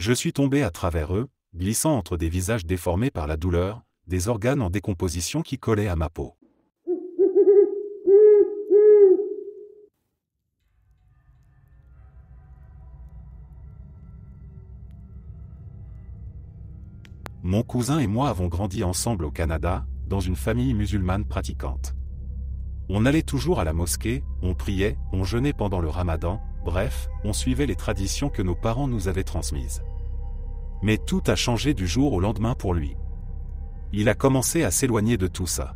Je suis tombé à travers eux, glissant entre des visages déformés par la douleur, des organes en décomposition qui collaient à ma peau. Mon cousin et moi avons grandi ensemble au Canada, dans une famille musulmane pratiquante. On allait toujours à la mosquée, on priait, on jeûnait pendant le ramadan, bref, on suivait les traditions que nos parents nous avaient transmises. Mais tout a changé du jour au lendemain pour lui. Il a commencé à s'éloigner de tout ça.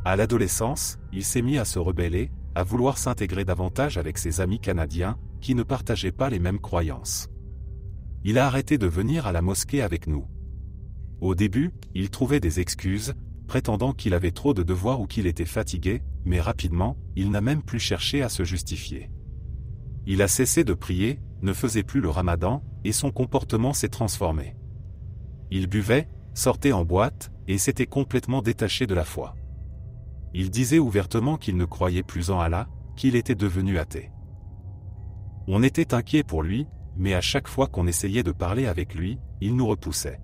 À l'adolescence, il s'est mis à se rebeller, à vouloir s'intégrer davantage avec ses amis canadiens, qui ne partageaient pas les mêmes croyances. Il a arrêté de venir à la mosquée avec nous. Au début, il trouvait des excuses, prétendant qu'il avait trop de devoirs ou qu'il était fatigué, mais rapidement, il n'a même plus cherché à se justifier. Il a cessé de prier, ne faisait plus le ramadan, et son comportement s'est transformé. Il buvait, sortait en boîte, et s'était complètement détaché de la foi. Il disait ouvertement qu'il ne croyait plus en Allah, qu'il était devenu athée. On était inquiet pour lui, mais à chaque fois qu'on essayait de parler avec lui, il nous repoussait.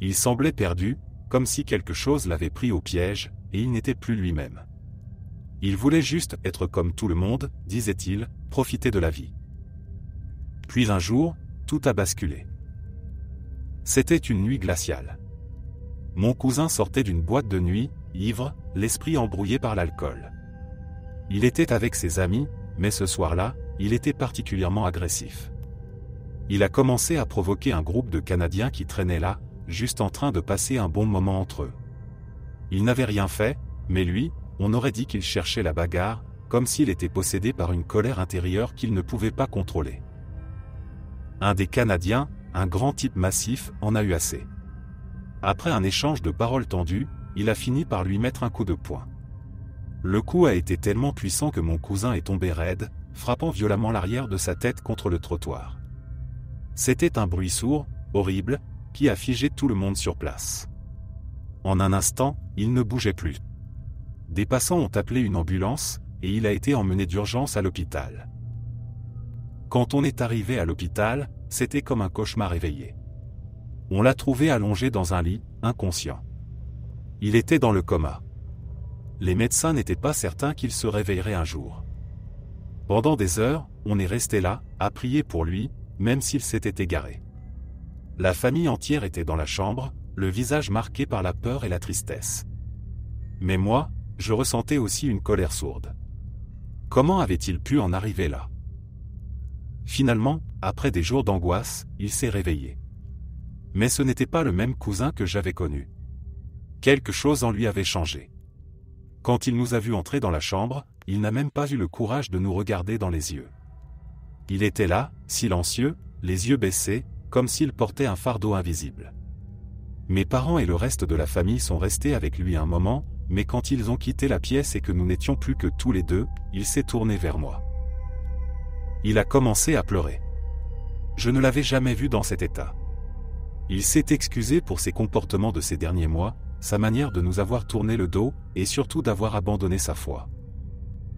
Il semblait perdu, comme si quelque chose l'avait pris au piège, et il n'était plus lui-même. Il voulait juste être comme tout le monde, disait-il, profiter de la vie. Puis un jour, tout a basculé. C'était une nuit glaciale. Mon cousin sortait d'une boîte de nuit, ivre, l'esprit embrouillé par l'alcool. Il était avec ses amis, mais ce soir-là, il était particulièrement agressif. Il a commencé à provoquer un groupe de Canadiens qui traînaient là, juste en train de passer un bon moment entre eux. Il n'avait rien fait, mais lui, on aurait dit qu'il cherchait la bagarre, comme s'il était possédé par une colère intérieure qu'il ne pouvait pas contrôler. Un des Canadiens, un grand type massif, en a eu assez. Après un échange de paroles tendues, il a fini par lui mettre un coup de poing. Le coup a été tellement puissant que mon cousin est tombé raide, frappant violemment l'arrière de sa tête contre le trottoir. C'était un bruit sourd, horrible, qui a figé tout le monde sur place. En un instant, il ne bougeait plus. Des passants ont appelé une ambulance, et il a été emmené d'urgence à l'hôpital. Quand on est arrivé à l'hôpital, c'était comme un cauchemar réveillé. On l'a trouvé allongé dans un lit, inconscient. Il était dans le coma. Les médecins n'étaient pas certains qu'il se réveillerait un jour. Pendant des heures, on est resté là, à prier pour lui, même s'il s'était égaré. La famille entière était dans la chambre, le visage marqué par la peur et la tristesse. Mais moi, je ressentais aussi une colère sourde. Comment avait-il pu en arriver là? Finalement, après des jours d'angoisse, il s'est réveillé. Mais ce n'était pas le même cousin que j'avais connu. Quelque chose en lui avait changé. Quand il nous a vus entrer dans la chambre, il n'a même pas eu le courage de nous regarder dans les yeux. Il était là, silencieux, les yeux baissés, comme s'il portait un fardeau invisible. Mes parents et le reste de la famille sont restés avec lui un moment, mais quand ils ont quitté la pièce et que nous n'étions plus que tous les deux, il s'est tourné vers moi. Il a commencé à pleurer. Je ne l'avais jamais vu dans cet état. Il s'est excusé pour ses comportements de ces derniers mois, sa manière de nous avoir tourné le dos, et surtout d'avoir abandonné sa foi.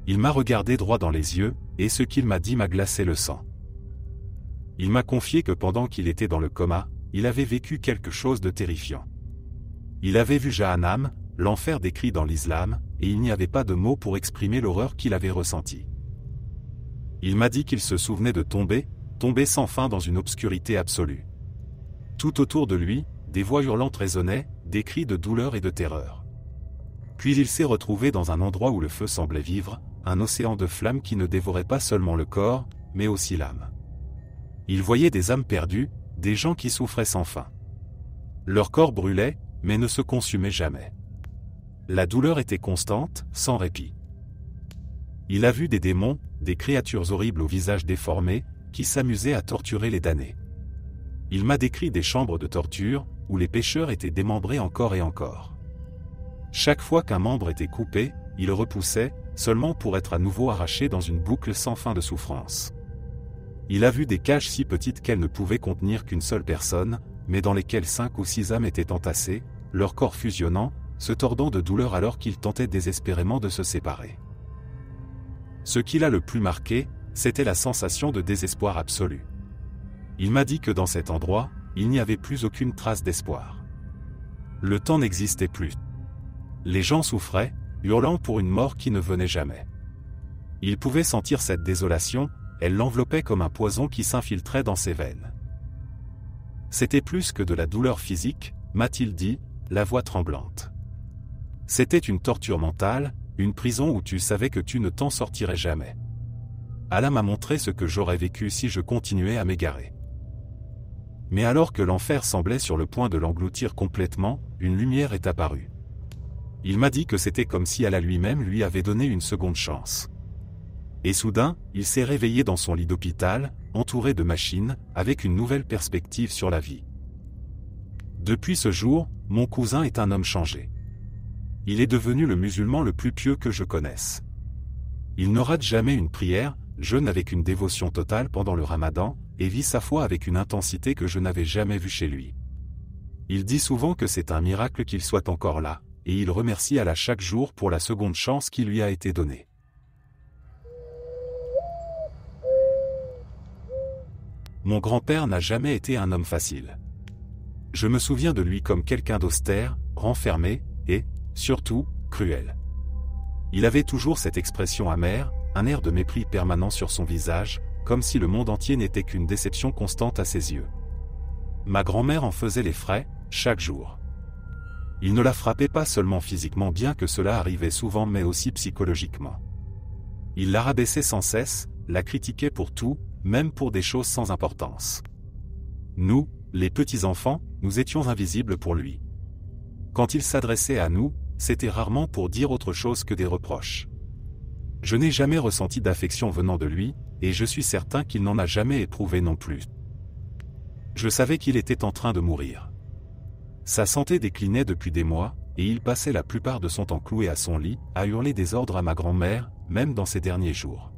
Il m'a regardé droit dans les yeux, et ce qu'il m'a dit m'a glacé le sang. Il m'a confié que pendant qu'il était dans le coma, il avait vécu quelque chose de terrifiant. Il avait vu Jahannam, l'enfer décrit dans l'islam, et il n'y avait pas de mots pour exprimer l'horreur qu'il avait ressentie. Il m'a dit qu'il se souvenait de tomber sans fin dans une obscurité absolue. Tout autour de lui, des voix hurlantes résonnaient, des cris de douleur et de terreur. Puis il s'est retrouvé dans un endroit où le feu semblait vivre, un océan de flammes qui ne dévorait pas seulement le corps, mais aussi l'âme. Il voyait des âmes perdues, des gens qui souffraient sans fin. Leur corps brûlait, mais ne se consumait jamais. La douleur était constante, sans répit. Il a vu des démons, des créatures horribles au visage déformé, qui s'amusaient à torturer les damnés. Il m'a décrit des chambres de torture, où les pécheurs étaient démembrés encore et encore. Chaque fois qu'un membre était coupé, il repoussait, seulement pour être à nouveau arraché dans une boucle sans fin de souffrance. Il a vu des cages si petites qu'elles ne pouvaient contenir qu'une seule personne, mais dans lesquelles 5 ou 6 âmes étaient entassées, leur corps fusionnant, se tordant de douleur alors qu'ils tentaient désespérément de se séparer. Ce qui l'a le plus marqué, c'était la sensation de désespoir absolu. Il m'a dit que dans cet endroit, il n'y avait plus aucune trace d'espoir. Le temps n'existait plus. Les gens souffraient, hurlant pour une mort qui ne venait jamais. Il pouvait sentir cette désolation, elle l'enveloppait comme un poison qui s'infiltrait dans ses veines. C'était plus que de la douleur physique, m'a-t-il dit, la voix tremblante. C'était une torture mentale, une prison où tu savais que tu ne t'en sortirais jamais. Allah m'a montré ce que j'aurais vécu si je continuais à m'égarer. Mais alors que l'enfer semblait sur le point de l'engloutir complètement, une lumière est apparue. Il m'a dit que c'était comme si Allah lui-même lui avait donné une seconde chance. Et soudain, il s'est réveillé dans son lit d'hôpital, entouré de machines, avec une nouvelle perspective sur la vie. Depuis ce jour, mon cousin est un homme changé. Il est devenu le musulman le plus pieux que je connaisse. Il ne rate jamais une prière, jeûne avec une dévotion totale pendant le Ramadan, et vit sa foi avec une intensité que je n'avais jamais vue chez lui. Il dit souvent que c'est un miracle qu'il soit encore là, et il remercie Allah chaque jour pour la seconde chance qui lui a été donnée. Mon grand-père n'a jamais été un homme facile. Je me souviens de lui comme quelqu'un d'austère, renfermé, et, surtout, cruel. Il avait toujours cette expression amère, un air de mépris permanent sur son visage, comme si le monde entier n'était qu'une déception constante à ses yeux. Ma grand-mère en faisait les frais, chaque jour. Il ne la frappait pas seulement physiquement, bien que cela arrivait souvent, mais aussi psychologiquement. Il la rabaissait sans cesse, la critiquait pour tout, même pour des choses sans importance. Nous, les petits-enfants, nous étions invisibles pour lui. Quand il s'adressait à nous, c'était rarement pour dire autre chose que des reproches. Je n'ai jamais ressenti d'affection venant de lui, et je suis certain qu'il n'en a jamais éprouvé non plus. Je savais qu'il était en train de mourir. Sa santé déclinait depuis des mois, et il passait la plupart de son temps cloué à son lit, à hurler des ordres à ma grand-mère, même dans ses derniers jours.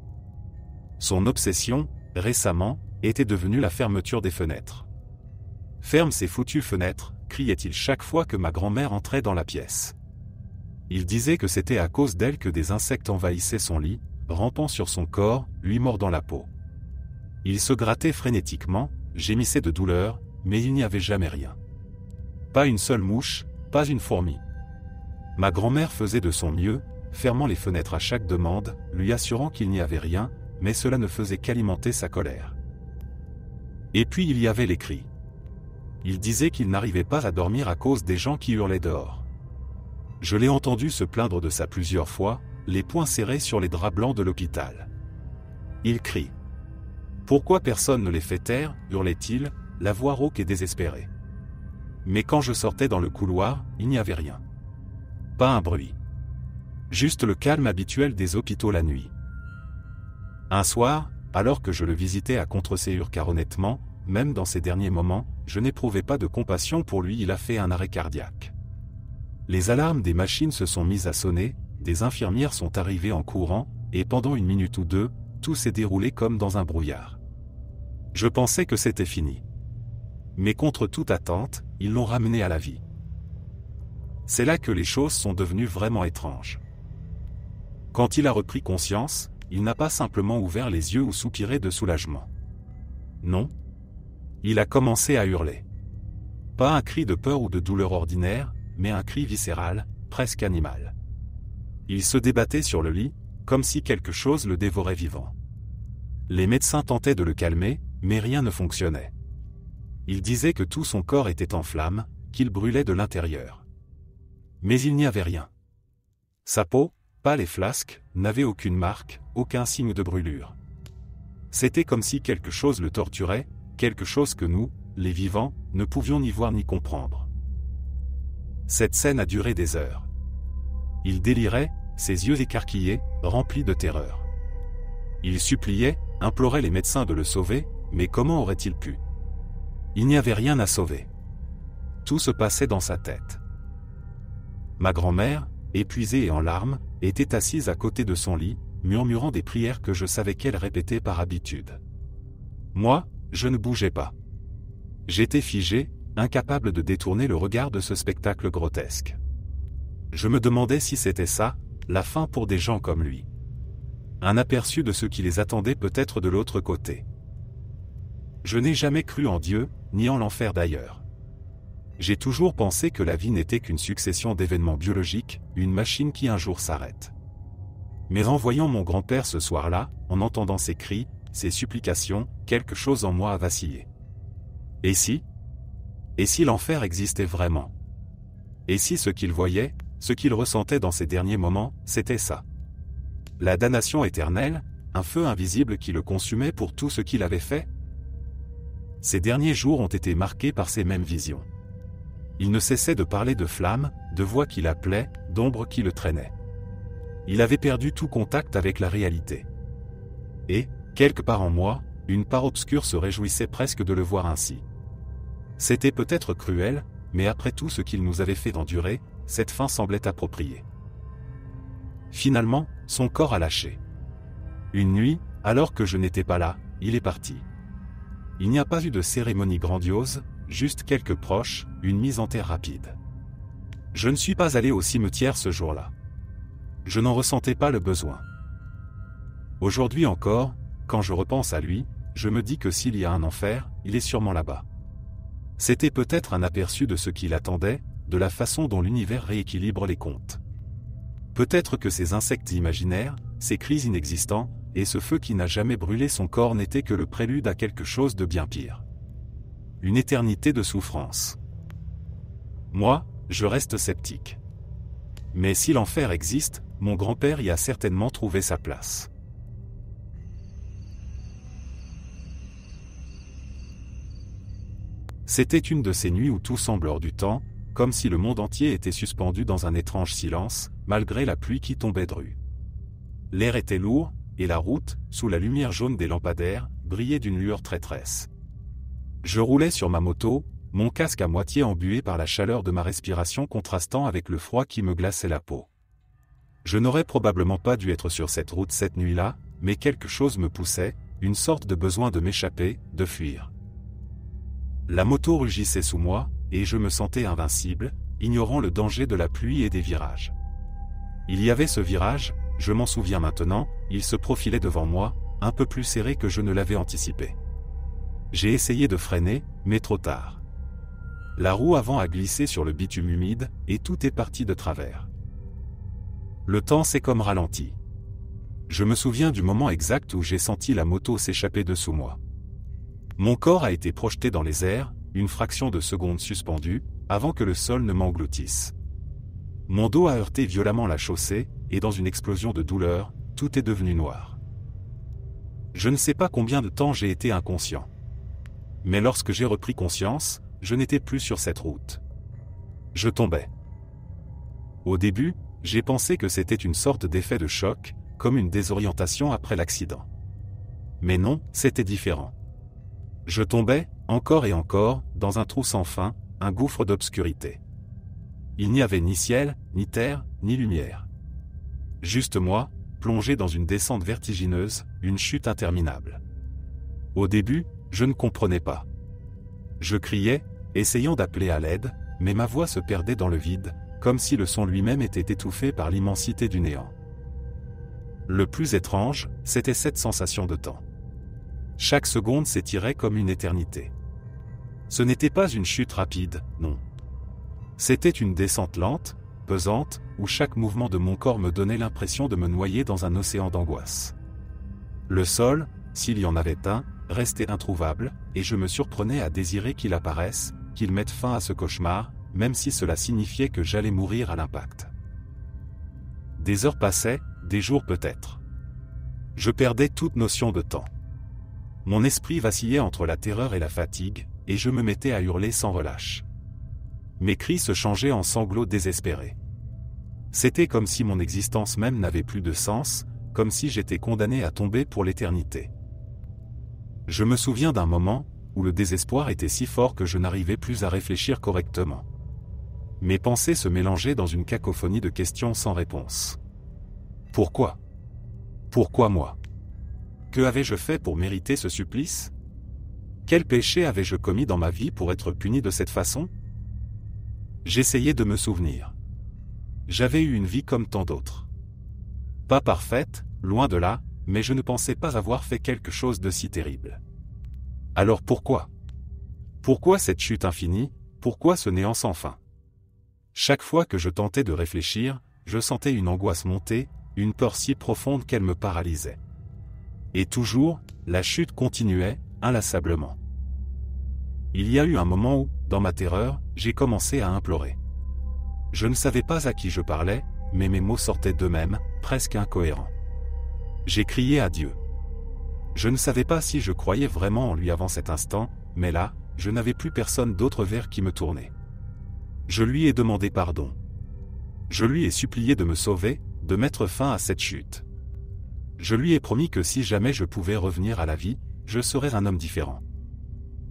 Son obsession, récemment, était devenue la fermeture des fenêtres. « Ferme ces foutues fenêtres !» criait-il chaque fois que ma grand-mère entrait dans la pièce. Il disait que c'était à cause d'elle que des insectes envahissaient son lit, rampant sur son corps, lui mordant la peau. Il se grattait frénétiquement, gémissait de douleur, mais il n'y avait jamais rien. Pas une seule mouche, pas une fourmi. Ma grand-mère faisait de son mieux, fermant les fenêtres à chaque demande, lui assurant qu'il n'y avait rien, mais cela ne faisait qu'alimenter sa colère. Et puis il y avait les cris. Il disait qu'il n'arrivait pas à dormir à cause des gens qui hurlaient dehors. Je l'ai entendu se plaindre de ça plusieurs fois, les poings serrés sur les draps blancs de l'hôpital. Il crie. « Pourquoi personne ne les fait taire ?» hurlait-il, la voix rauque et désespérée. Mais quand je sortais dans le couloir, il n'y avait rien. Pas un bruit. Juste le calme habituel des hôpitaux la nuit. Un soir, alors que je le visitais à contre-ségur, car honnêtement, même dans ces derniers moments, je n'éprouvais pas de compassion pour lui, il a fait un arrêt cardiaque. Les alarmes des machines se sont mises à sonner, des infirmières sont arrivées en courant, et pendant une minute ou deux, tout s'est déroulé comme dans un brouillard. Je pensais que c'était fini. Mais contre toute attente, ils l'ont ramené à la vie. C'est là que les choses sont devenues vraiment étranges. Quand il a repris conscience, il n'a pas simplement ouvert les yeux ou soupiré de soulagement. Non. Il a commencé à hurler. Pas un cri de peur ou de douleur ordinaire, mais un cri viscéral, presque animal. Il se débattait sur le lit, comme si quelque chose le dévorait vivant. Les médecins tentaient de le calmer, mais rien ne fonctionnait. Il disait que tout son corps était en flammes, qu'il brûlait de l'intérieur. Mais il n'y avait rien. Sa peau, pâle et flasque, n'avait aucune marque, aucun signe de brûlure. C'était comme si quelque chose le torturait, quelque chose que nous, les vivants, ne pouvions ni voir ni comprendre. Cette scène a duré des heures. Il délirait, ses yeux écarquillés, remplis de terreur. Il suppliait, implorait les médecins de le sauver, mais comment aurait-il pu? Il n'y avait rien à sauver. Tout se passait dans sa tête. Ma grand-mère, épuisée et en larmes, était assise à côté de son lit, murmurant des prières que je savais qu'elle répétait par habitude. Moi, je ne bougeais pas. J'étais figé, incapable de détourner le regard de ce spectacle grotesque. Je me demandais si c'était ça, la fin pour des gens comme lui. Un aperçu de ce qui les attendait peut-être de l'autre côté. Je n'ai jamais cru en Dieu, ni en l'enfer d'ailleurs. J'ai toujours pensé que la vie n'était qu'une succession d'événements biologiques, une machine qui un jour s'arrête. Mais en voyant mon grand-père ce soir-là, en entendant ses cris, ses supplications, quelque chose en moi a vacillé. Et si l'enfer existait vraiment? Et si ce qu'il voyait, ce qu'il ressentait dans ces derniers moments, c'était ça? La damnation éternelle, un feu invisible qui le consumait pour tout ce qu'il avait fait? Ces derniers jours ont été marqués par ces mêmes visions. Il ne cessait de parler de flammes, de voix qui l'appelaient, d'ombres qui le traînaient. Il avait perdu tout contact avec la réalité. Et, quelque part en moi, une part obscure se réjouissait presque de le voir ainsi. C'était peut-être cruel, mais après tout ce qu'il nous avait fait endurer, cette fin semblait appropriée. Finalement, son corps a lâché. Une nuit, alors que je n'étais pas là, il est parti. Il n'y a pas eu de cérémonie grandiose, juste quelques proches, une mise en terre rapide. Je ne suis pas allé au cimetière ce jour-là. Je n'en ressentais pas le besoin. Aujourd'hui encore, quand je repense à lui, je me dis que s'il y a un enfer, il est sûrement là-bas. C'était peut-être un aperçu de ce qu'il attendait, de la façon dont l'univers rééquilibre les comptes. Peut-être que ces insectes imaginaires, ces cris inexistants, et ce feu qui n'a jamais brûlé son corps n'étaient que le prélude à quelque chose de bien pire. Une éternité de souffrance. Moi, je reste sceptique. Mais si l'enfer existe, mon grand-père y a certainement trouvé sa place. C'était une de ces nuits où tout semble hors du temps, comme si le monde entier était suspendu dans un étrange silence, malgré la pluie qui tombait dru. L'air était lourd, et la route, sous la lumière jaune des lampadaires, brillait d'une lueur traîtresse. Je roulais sur ma moto, mon casque à moitié embué par la chaleur de ma respiration contrastant avec le froid qui me glaçait la peau. Je n'aurais probablement pas dû être sur cette route cette nuit-là, mais quelque chose me poussait, une sorte de besoin de m'échapper, de fuir. La moto rugissait sous moi, et je me sentais invincible, ignorant le danger de la pluie et des virages. Il y avait ce virage, je m'en souviens maintenant, il se profilait devant moi, un peu plus serré que je ne l'avais anticipé. J'ai essayé de freiner, mais trop tard. La roue avant a glissé sur le bitume humide, et tout est parti de travers. Le temps s'est comme ralenti. Je me souviens du moment exact où j'ai senti la moto s'échapper dessous moi. Mon corps a été projeté dans les airs, une fraction de seconde suspendu, avant que le sol ne m'engloutisse. Mon dos a heurté violemment la chaussée, et dans une explosion de douleur, tout est devenu noir. Je ne sais pas combien de temps j'ai été inconscient. Mais lorsque j'ai repris conscience, je n'étais plus sur cette route. Je tombais. Au début, j'ai pensé que c'était une sorte d'effet de choc, comme une désorientation après l'accident. Mais non, c'était différent. Je tombais, encore et encore, dans un trou sans fin, un gouffre d'obscurité. Il n'y avait ni ciel, ni terre, ni lumière. Juste moi, plongé dans une descente vertigineuse, une chute interminable. Au début, je ne comprenais pas. Je criais, essayant d'appeler à l'aide, mais ma voix se perdait dans le vide, comme si le son lui-même était étouffé par l'immensité du néant. Le plus étrange, c'était cette sensation de temps. Chaque seconde s'étirait comme une éternité. Ce n'était pas une chute rapide, non. C'était une descente lente, pesante, où chaque mouvement de mon corps me donnait l'impression de me noyer dans un océan d'angoisse. Le sol, s'il y en avait un, restait introuvable, et je me surprenais à désirer qu'il apparaisse, qu'il mette fin à ce cauchemar, même si cela signifiait que j'allais mourir à l'impact. Des heures passaient, des jours peut-être. Je perdais toute notion de temps. Mon esprit vacillait entre la terreur et la fatigue, et je me mettais à hurler sans relâche. Mes cris se changeaient en sanglots désespérés. C'était comme si mon existence même n'avait plus de sens, comme si j'étais condamné à tomber pour l'éternité. Je me souviens d'un moment, où le désespoir était si fort que je n'arrivais plus à réfléchir correctement. Mes pensées se mélangeaient dans une cacophonie de questions sans réponse. Pourquoi ? Pourquoi moi ? Que avais-je fait pour mériter ce supplice ? Quel péché avais-je commis dans ma vie pour être puni de cette façon ? J'essayais de me souvenir. J'avais eu une vie comme tant d'autres. Pas parfaite, loin de là, mais je ne pensais pas avoir fait quelque chose de si terrible. Alors pourquoi? Pourquoi cette chute infinie? Pourquoi ce néant sans fin? Chaque fois que je tentais de réfléchir, je sentais une angoisse monter, une peur si profonde qu'elle me paralysait. Et toujours, la chute continuait, inlassablement. Il y a eu un moment où, dans ma terreur, j'ai commencé à implorer. Je ne savais pas à qui je parlais, mais mes mots sortaient d'eux-mêmes, presque incohérents. J'ai crié à Dieu. Je ne savais pas si je croyais vraiment en lui avant cet instant, mais là, je n'avais plus personne d'autre vers qui me tourner. Je lui ai demandé pardon. Je lui ai supplié de me sauver, de mettre fin à cette chute. Je lui ai promis que si jamais je pouvais revenir à la vie, je serais un homme différent.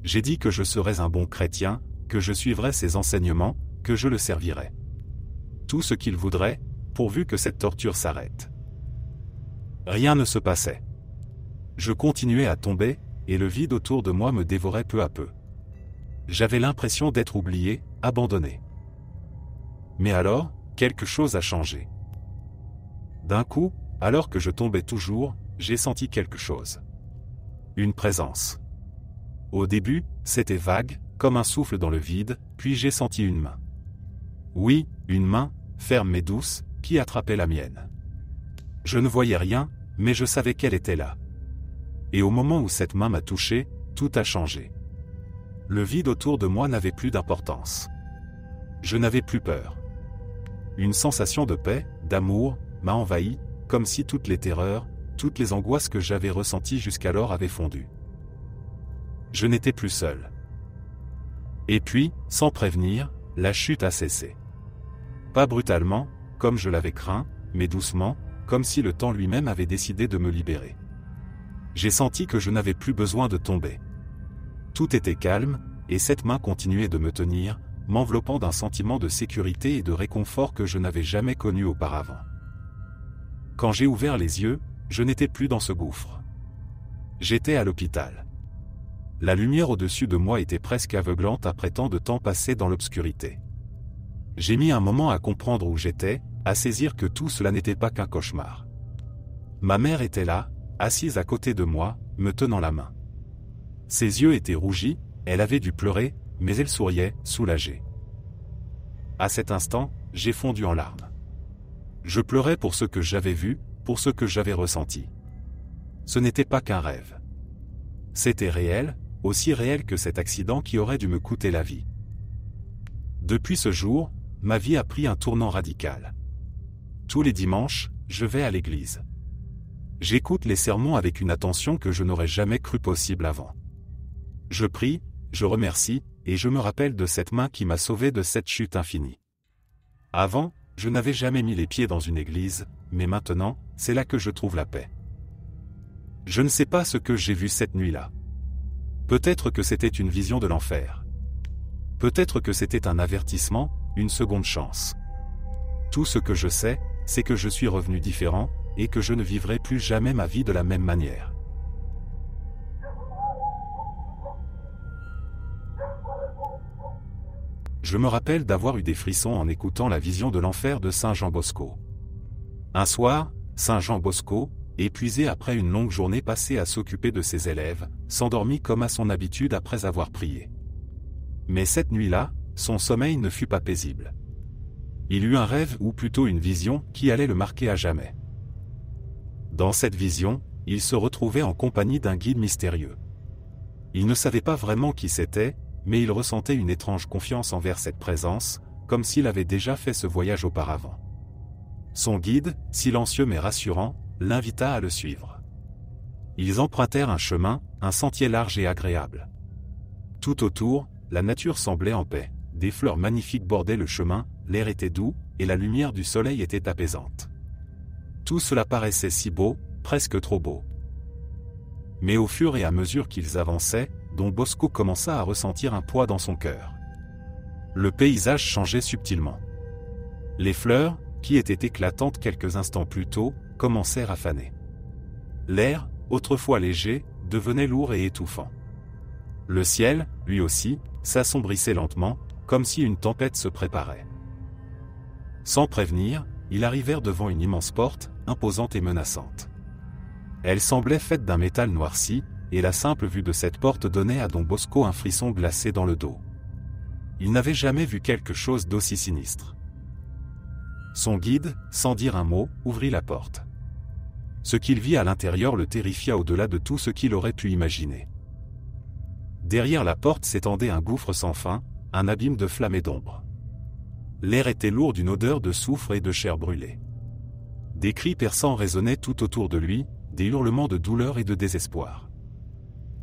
J'ai dit que je serais un bon chrétien, que je suivrais ses enseignements, que je le servirais. Tout ce qu'il voudrait, pourvu que cette torture s'arrête. Rien ne se passait. Je continuais à tomber, et le vide autour de moi me dévorait peu à peu. J'avais l'impression d'être oublié, abandonné. Mais alors, quelque chose a changé. D'un coup, alors que je tombais toujours, j'ai senti quelque chose. Une présence. Au début, c'était vague, comme un souffle dans le vide, puis j'ai senti une main. Oui, une main, ferme mais douce, qui attrapait la mienne. Je ne voyais rien, mais je savais qu'elle était là. Et au moment où cette main m'a touché, tout a changé. Le vide autour de moi n'avait plus d'importance. Je n'avais plus peur. Une sensation de paix, d'amour, m'a envahi, comme si toutes les terreurs, toutes les angoisses que j'avais ressenties jusqu'alors avaient fondu. Je n'étais plus seul. Et puis, sans prévenir, la chute a cessé. Pas brutalement, comme je l'avais craint, mais doucement, comme si le temps lui-même avait décidé de me libérer. J'ai senti que je n'avais plus besoin de tomber. Tout était calme, et cette main continuait de me tenir, m'enveloppant d'un sentiment de sécurité et de réconfort que je n'avais jamais connu auparavant. Quand j'ai ouvert les yeux, je n'étais plus dans ce gouffre. J'étais à l'hôpital. La lumière au-dessus de moi était presque aveuglante après tant de temps passé dans l'obscurité. J'ai mis un moment à comprendre où j'étais, à saisir que tout cela n'était pas qu'un cauchemar. Ma mère était là, assise à côté de moi, me tenant la main. Ses yeux étaient rougis, elle avait dû pleurer, mais elle souriait, soulagée. À cet instant, j'ai fondu en larmes. Je pleurais pour ce que j'avais vu, pour ce que j'avais ressenti. Ce n'était pas qu'un rêve. C'était réel, aussi réel que cet accident qui aurait dû me coûter la vie. Depuis ce jour, ma vie a pris un tournant radical. Tous les dimanches, je vais à l'église. J'écoute les sermons avec une attention que je n'aurais jamais cru possible avant. Je prie, je remercie, et je me rappelle de cette main qui m'a sauvé de cette chute infinie. Avant, je n'avais jamais mis les pieds dans une église, mais maintenant, c'est là que je trouve la paix. Je ne sais pas ce que j'ai vu cette nuit-là. Peut-être que c'était une vision de l'enfer. Peut-être que c'était un avertissement, une seconde chance. Tout ce que je sais, c'est que je suis revenu différent, et que je ne vivrai plus jamais ma vie de la même manière. Je me rappelle d'avoir eu des frissons en écoutant la vision de l'enfer de Saint Jean Bosco. Un soir, Saint Jean Bosco, épuisé après une longue journée passée à s'occuper de ses élèves, s'endormit comme à son habitude après avoir prié. Mais cette nuit-là, son sommeil ne fut pas paisible. Il eut un rêve ou plutôt une vision qui allait le marquer à jamais. Dans cette vision, il se retrouvait en compagnie d'un guide mystérieux. Il ne savait pas vraiment qui c'était, mais il ressentait une étrange confiance envers cette présence, comme s'il avait déjà fait ce voyage auparavant. Son guide, silencieux mais rassurant, l'invita à le suivre. Ils empruntèrent un chemin, un sentier large et agréable. Tout autour, la nature semblait en paix, des fleurs magnifiques bordaient le chemin, l'air était doux, et la lumière du soleil était apaisante. Tout cela paraissait si beau, presque trop beau. Mais au fur et à mesure qu'ils avançaient, Don Bosco commença à ressentir un poids dans son cœur. Le paysage changeait subtilement. Les fleurs, qui étaient éclatantes quelques instants plus tôt, commencèrent à faner. L'air, autrefois léger, devenait lourd et étouffant. Le ciel, lui aussi, s'assombrissait lentement, comme si une tempête se préparait. Sans prévenir, ils arrivèrent devant une immense porte, imposante et menaçante. Elle semblait faite d'un métal noirci, et la simple vue de cette porte donnait à Don Bosco un frisson glacé dans le dos. Il n'avait jamais vu quelque chose d'aussi sinistre. Son guide, sans dire un mot, ouvrit la porte. Ce qu'il vit à l'intérieur le terrifia au-delà de tout ce qu'il aurait pu imaginer. Derrière la porte s'étendait un gouffre sans fin, un abîme de flammes et d'ombre. L'air était lourd d'une odeur de soufre et de chair brûlée. Des cris perçants résonnaient tout autour de lui, des hurlements de douleur et de désespoir.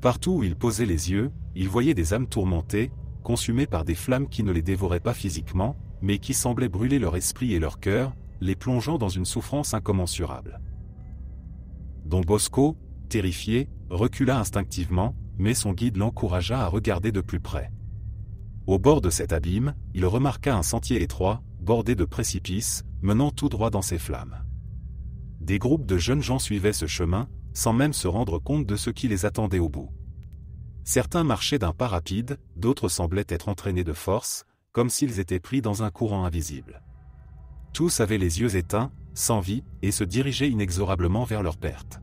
Partout où il posait les yeux, il voyait des âmes tourmentées, consumées par des flammes qui ne les dévoraient pas physiquement, mais qui semblaient brûler leur esprit et leur cœur, les plongeant dans une souffrance incommensurable. Don Bosco, terrifié, recula instinctivement, mais son guide l'encouragea à regarder de plus près. Au bord de cet abîme, il remarqua un sentier étroit, bordé de précipices, menant tout droit dans ces flammes. Des groupes de jeunes gens suivaient ce chemin, sans même se rendre compte de ce qui les attendait au bout. Certains marchaient d'un pas rapide, d'autres semblaient être entraînés de force, comme s'ils étaient pris dans un courant invisible. Tous avaient les yeux éteints, sans vie, et se dirigeaient inexorablement vers leur perte.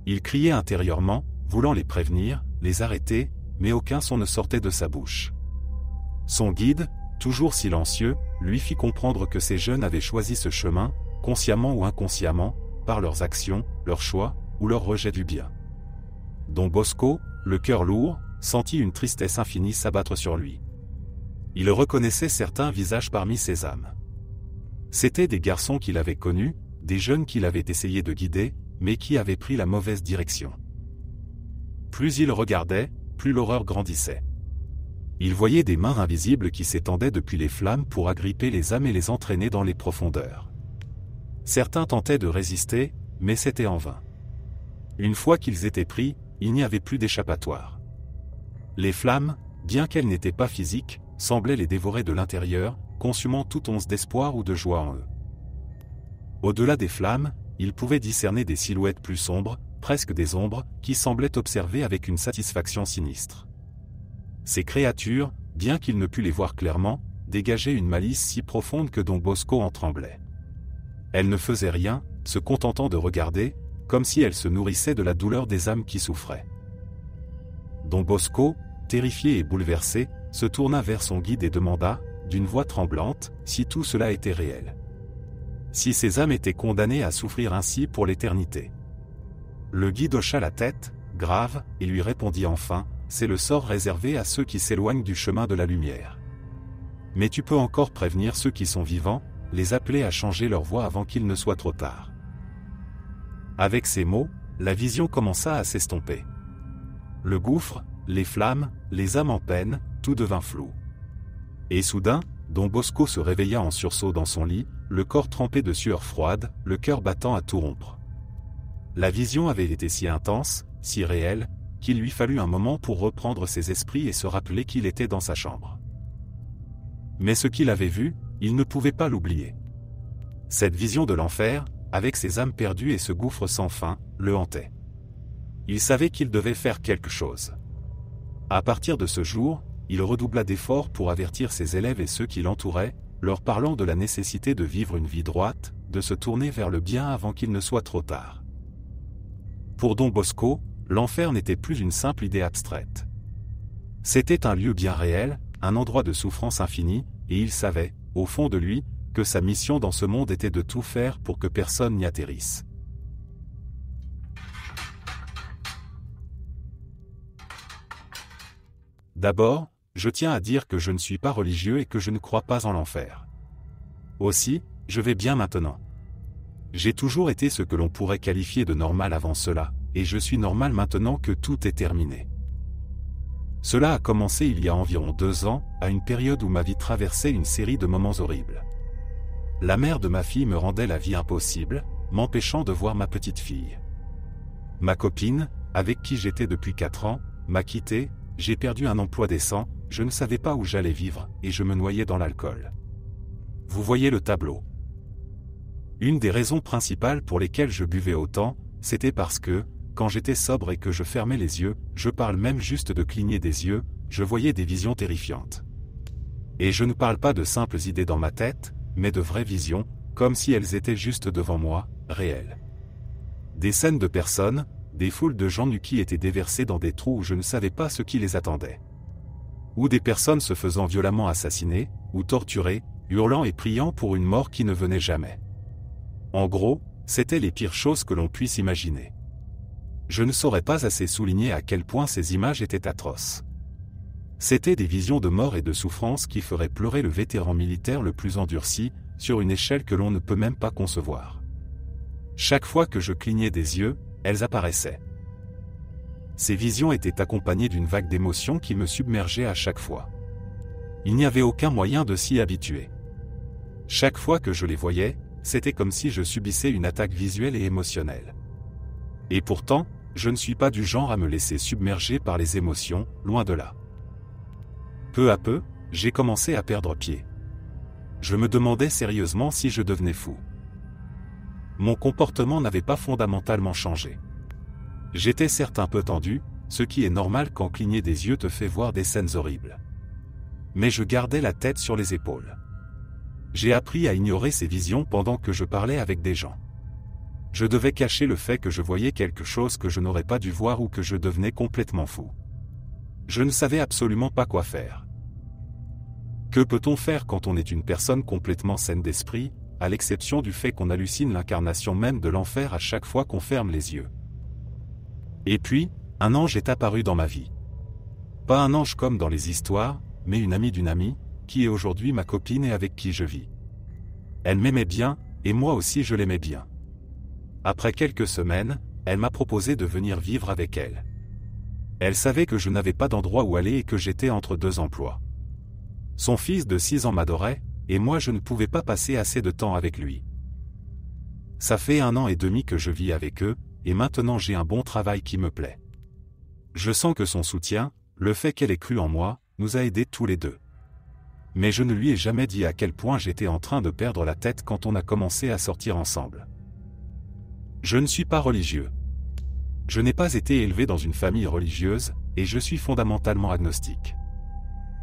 Il criait intérieurement, voulant les prévenir, les arrêter, mais aucun son ne sortait de sa bouche. Son guide, toujours silencieux, lui fit comprendre que ces jeunes avaient choisi ce chemin, consciemment ou inconsciemment, par leurs actions, leurs choix, ou leur rejet du bien. Don Bosco, le cœur lourd, sentit une tristesse infinie s'abattre sur lui. Il reconnaissait certains visages parmi ces âmes. C'étaient des garçons qu'il avait connus, des jeunes qu'il avait essayé de guider, mais qui avaient pris la mauvaise direction. Plus il regardait, plus l'horreur grandissait. Il voyait des mains invisibles qui s'étendaient depuis les flammes pour agripper les âmes et les entraîner dans les profondeurs. Certains tentaient de résister, mais c'était en vain. Une fois qu'ils étaient pris, il n'y avait plus d'échappatoire. Les flammes, bien qu'elles n'étaient pas physiques, semblaient les dévorer de l'intérieur, consumant toute once d'espoir ou de joie en eux. Au-delà des flammes, il pouvait discerner des silhouettes plus sombres, presque des ombres, qui semblaient observer avec une satisfaction sinistre. Ces créatures, bien qu'il ne pût les voir clairement, dégageaient une malice si profonde que Don Bosco en tremblait. Elles ne faisaient rien, se contentant de regarder, comme si elles se nourrissaient de la douleur des âmes qui souffraient. Don Bosco, terrifié et bouleversé, se tourna vers son guide et demanda, d'une voix tremblante, si tout cela était réel. Si ces âmes étaient condamnées à souffrir ainsi pour l'éternité. Le guide hocha la tête, grave, et lui répondit enfin, c'est le sort réservé à ceux qui s'éloignent du chemin de la lumière. Mais tu peux encore prévenir ceux qui sont vivants, les appeler à changer leur voie avant qu'il ne soit trop tard. Avec ces mots, la vision commença à s'estomper. Le gouffre, les flammes, les âmes en peine, tout devint flou. Et soudain, Don Bosco se réveilla en sursaut dans son lit, le corps trempé de sueur froide, le cœur battant à tout rompre. La vision avait été si intense, si réelle, qu'il lui fallut un moment pour reprendre ses esprits et se rappeler qu'il était dans sa chambre. Mais ce qu'il avait vu, il ne pouvait pas l'oublier. Cette vision de l'enfer, avec ses âmes perdues et ce gouffre sans fin, le hantait. Il savait qu'il devait faire quelque chose. À partir de ce jour, il redoubla d'efforts pour avertir ses élèves et ceux qui l'entouraient, leur parlant de la nécessité de vivre une vie droite, de se tourner vers le bien avant qu'il ne soit trop tard. Pour Don Bosco, l'enfer n'était plus une simple idée abstraite. C'était un lieu bien réel, un endroit de souffrance infinie, et il savait, au fond de lui, que sa mission dans ce monde était de tout faire pour que personne n'y atterrisse. D'abord, je tiens à dire que je ne suis pas religieux et que je ne crois pas en l'enfer. Aussi, je vais bien maintenant. J'ai toujours été ce que l'on pourrait qualifier de normal avant cela, et je suis normal maintenant que tout est terminé. Cela a commencé il y a environ 2 ans, à une période où ma vie traversait une série de moments horribles. La mère de ma fille me rendait la vie impossible, m'empêchant de voir ma petite fille. Ma copine, avec qui j'étais depuis 4 ans, m'a quitté, j'ai perdu un emploi décent, je ne savais pas où j'allais vivre, et je me noyais dans l'alcool. Vous voyez le tableau. Une des raisons principales pour lesquelles je buvais autant, c'était parce que, quand j'étais sobre et que je fermais les yeux, je parle même juste de cligner des yeux, je voyais des visions terrifiantes. Et je ne parle pas de simples idées dans ma tête, mais de vraies visions, comme si elles étaient juste devant moi, réelles. Des scènes de personnes, des foules de gens nus qui étaient déversés dans des trous où je ne savais pas ce qui les attendait. Ou des personnes se faisant violemment assassiner, ou torturer, hurlant et priant pour une mort qui ne venait jamais. En gros, c'étaient les pires choses que l'on puisse imaginer. Je ne saurais pas assez souligner à quel point ces images étaient atroces. C'étaient des visions de mort et de souffrance qui feraient pleurer le vétéran militaire le plus endurci, sur une échelle que l'on ne peut même pas concevoir. Chaque fois que je clignais des yeux, elles apparaissaient. Ces visions étaient accompagnées d'une vague d'émotions qui me submergeait à chaque fois. Il n'y avait aucun moyen de s'y habituer. Chaque fois que je les voyais, c'était comme si je subissais une attaque visuelle et émotionnelle. Et pourtant, je ne suis pas du genre à me laisser submerger par les émotions, loin de là. Peu à peu, j'ai commencé à perdre pied. Je me demandais sérieusement si je devenais fou. Mon comportement n'avait pas fondamentalement changé. J'étais certes un peu tendu, ce qui est normal quand cligner des yeux te fait voir des scènes horribles. Mais je gardais la tête sur les épaules. J'ai appris à ignorer ces visions pendant que je parlais avec des gens. Je devais cacher le fait que je voyais quelque chose que je n'aurais pas dû voir ou que je devenais complètement fou. Je ne savais absolument pas quoi faire. Que peut-on faire quand on est une personne complètement saine d'esprit, à l'exception du fait qu'on hallucine l'incarnation même de l'enfer à chaque fois qu'on ferme les yeux? Et puis, un ange est apparu dans ma vie. Pas un ange comme dans les histoires, mais une amie d'une amie, qui est aujourd'hui ma copine et avec qui je vis. Elle m'aimait bien, et moi aussi je l'aimais bien. Après quelques semaines, elle m'a proposé de venir vivre avec elle. Elle savait que je n'avais pas d'endroit où aller et que j'étais entre deux emplois. Son fils de 6 ans m'adorait, et moi je ne pouvais pas passer assez de temps avec lui. Ça fait 1 an et demi que je vis avec eux, et maintenant j'ai un bon travail qui me plaît. Je sens que son soutien, le fait qu'elle ait cru en moi, nous a aidés tous les deux. Mais je ne lui ai jamais dit à quel point j'étais en train de perdre la tête quand on a commencé à sortir ensemble. Je ne suis pas religieux. Je n'ai pas été élevé dans une famille religieuse, et je suis fondamentalement agnostique.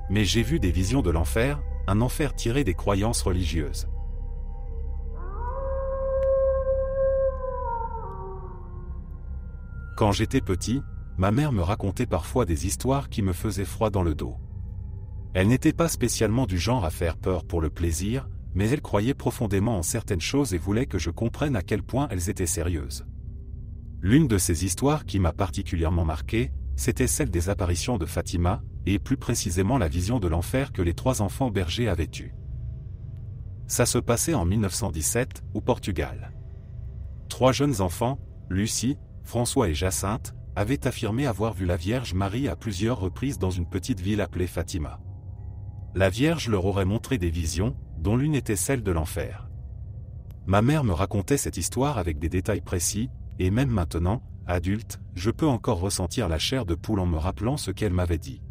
Mais j'ai vu des visions de l'enfer, un enfer tiré des croyances religieuses. Quand j'étais petit, ma mère me racontait parfois des histoires qui me faisaient froid dans le dos. Elle n'était pas spécialement du genre à faire peur pour le plaisir, mais elle croyait profondément en certaines choses et voulait que je comprenne à quel point elles étaient sérieuses. L'une de ces histoires qui m'a particulièrement marqué, c'était celle des apparitions de Fatima, et plus précisément la vision de l'enfer que les 3 enfants bergers avaient eue. Ça se passait en 1917, au Portugal. 3 jeunes enfants, Lucie, François et Jacinthe, avaient affirmé avoir vu la Vierge Marie à plusieurs reprises dans une petite ville appelée Fatima. La Vierge leur aurait montré des visions, dont l'une était celle de l'enfer. Ma mère me racontait cette histoire avec des détails précis, et même maintenant, adulte, je peux encore ressentir la chair de poule en me rappelant ce qu'elle m'avait dit.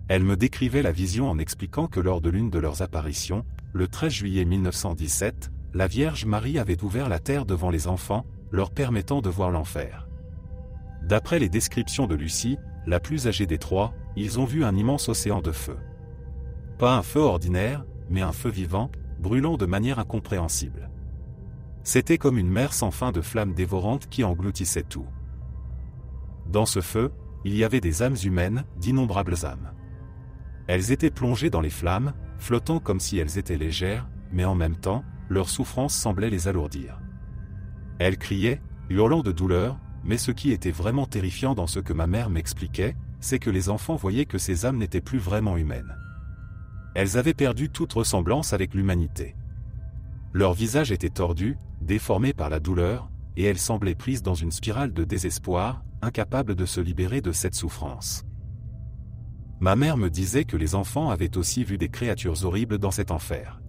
Elle me décrivait la vision en expliquant que lors de l'une de leurs apparitions, le 13 juillet 1917, la Vierge Marie avait ouvert la terre devant les enfants, leur permettant de voir l'enfer. D'après les descriptions de Lucie, la plus âgée des 3, ils ont vu un immense océan de feu. Pas un feu ordinaire, mais un feu vivant, brûlant de manière incompréhensible. C'était comme une mer sans fin de flammes dévorantes qui engloutissaient tout. Dans ce feu, il y avait des âmes humaines, d'innombrables âmes. Elles étaient plongées dans les flammes, flottant comme si elles étaient légères, mais en même temps, leur souffrance semblait les alourdir. Elles criaient, hurlant de douleur, mais ce qui était vraiment terrifiant dans ce que ma mère m'expliquait, c'est que les enfants voyaient que ces âmes n'étaient plus vraiment humaines. Elles avaient perdu toute ressemblance avec l'humanité. Leur visage était tordu, déformé par la douleur, et elles semblaient prises dans une spirale de désespoir, incapables de se libérer de cette souffrance. Ma mère me disait que les enfants avaient aussi vu des créatures horribles dans cet enfer.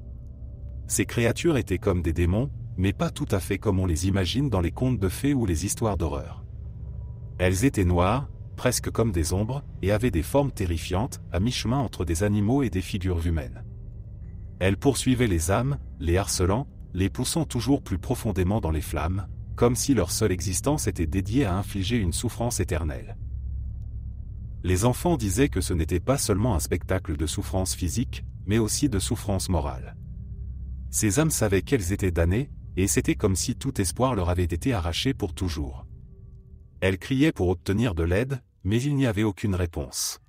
Ces créatures étaient comme des démons, mais pas tout à fait comme on les imagine dans les contes de fées ou les histoires d'horreur. Elles étaient noires, presque comme des ombres, et avaient des formes terrifiantes, à mi-chemin entre des animaux et des figures humaines. Elles poursuivaient les âmes, les harcelant, les poussant toujours plus profondément dans les flammes, comme si leur seule existence était dédiée à infliger une souffrance éternelle. Les enfants disaient que ce n'était pas seulement un spectacle de souffrance physique, mais aussi de souffrance morale. Ces âmes savaient qu'elles étaient damnées, et c'était comme si tout espoir leur avait été arraché pour toujours. Elles criaient pour obtenir de l'aide, mais il n'y avait aucune réponse.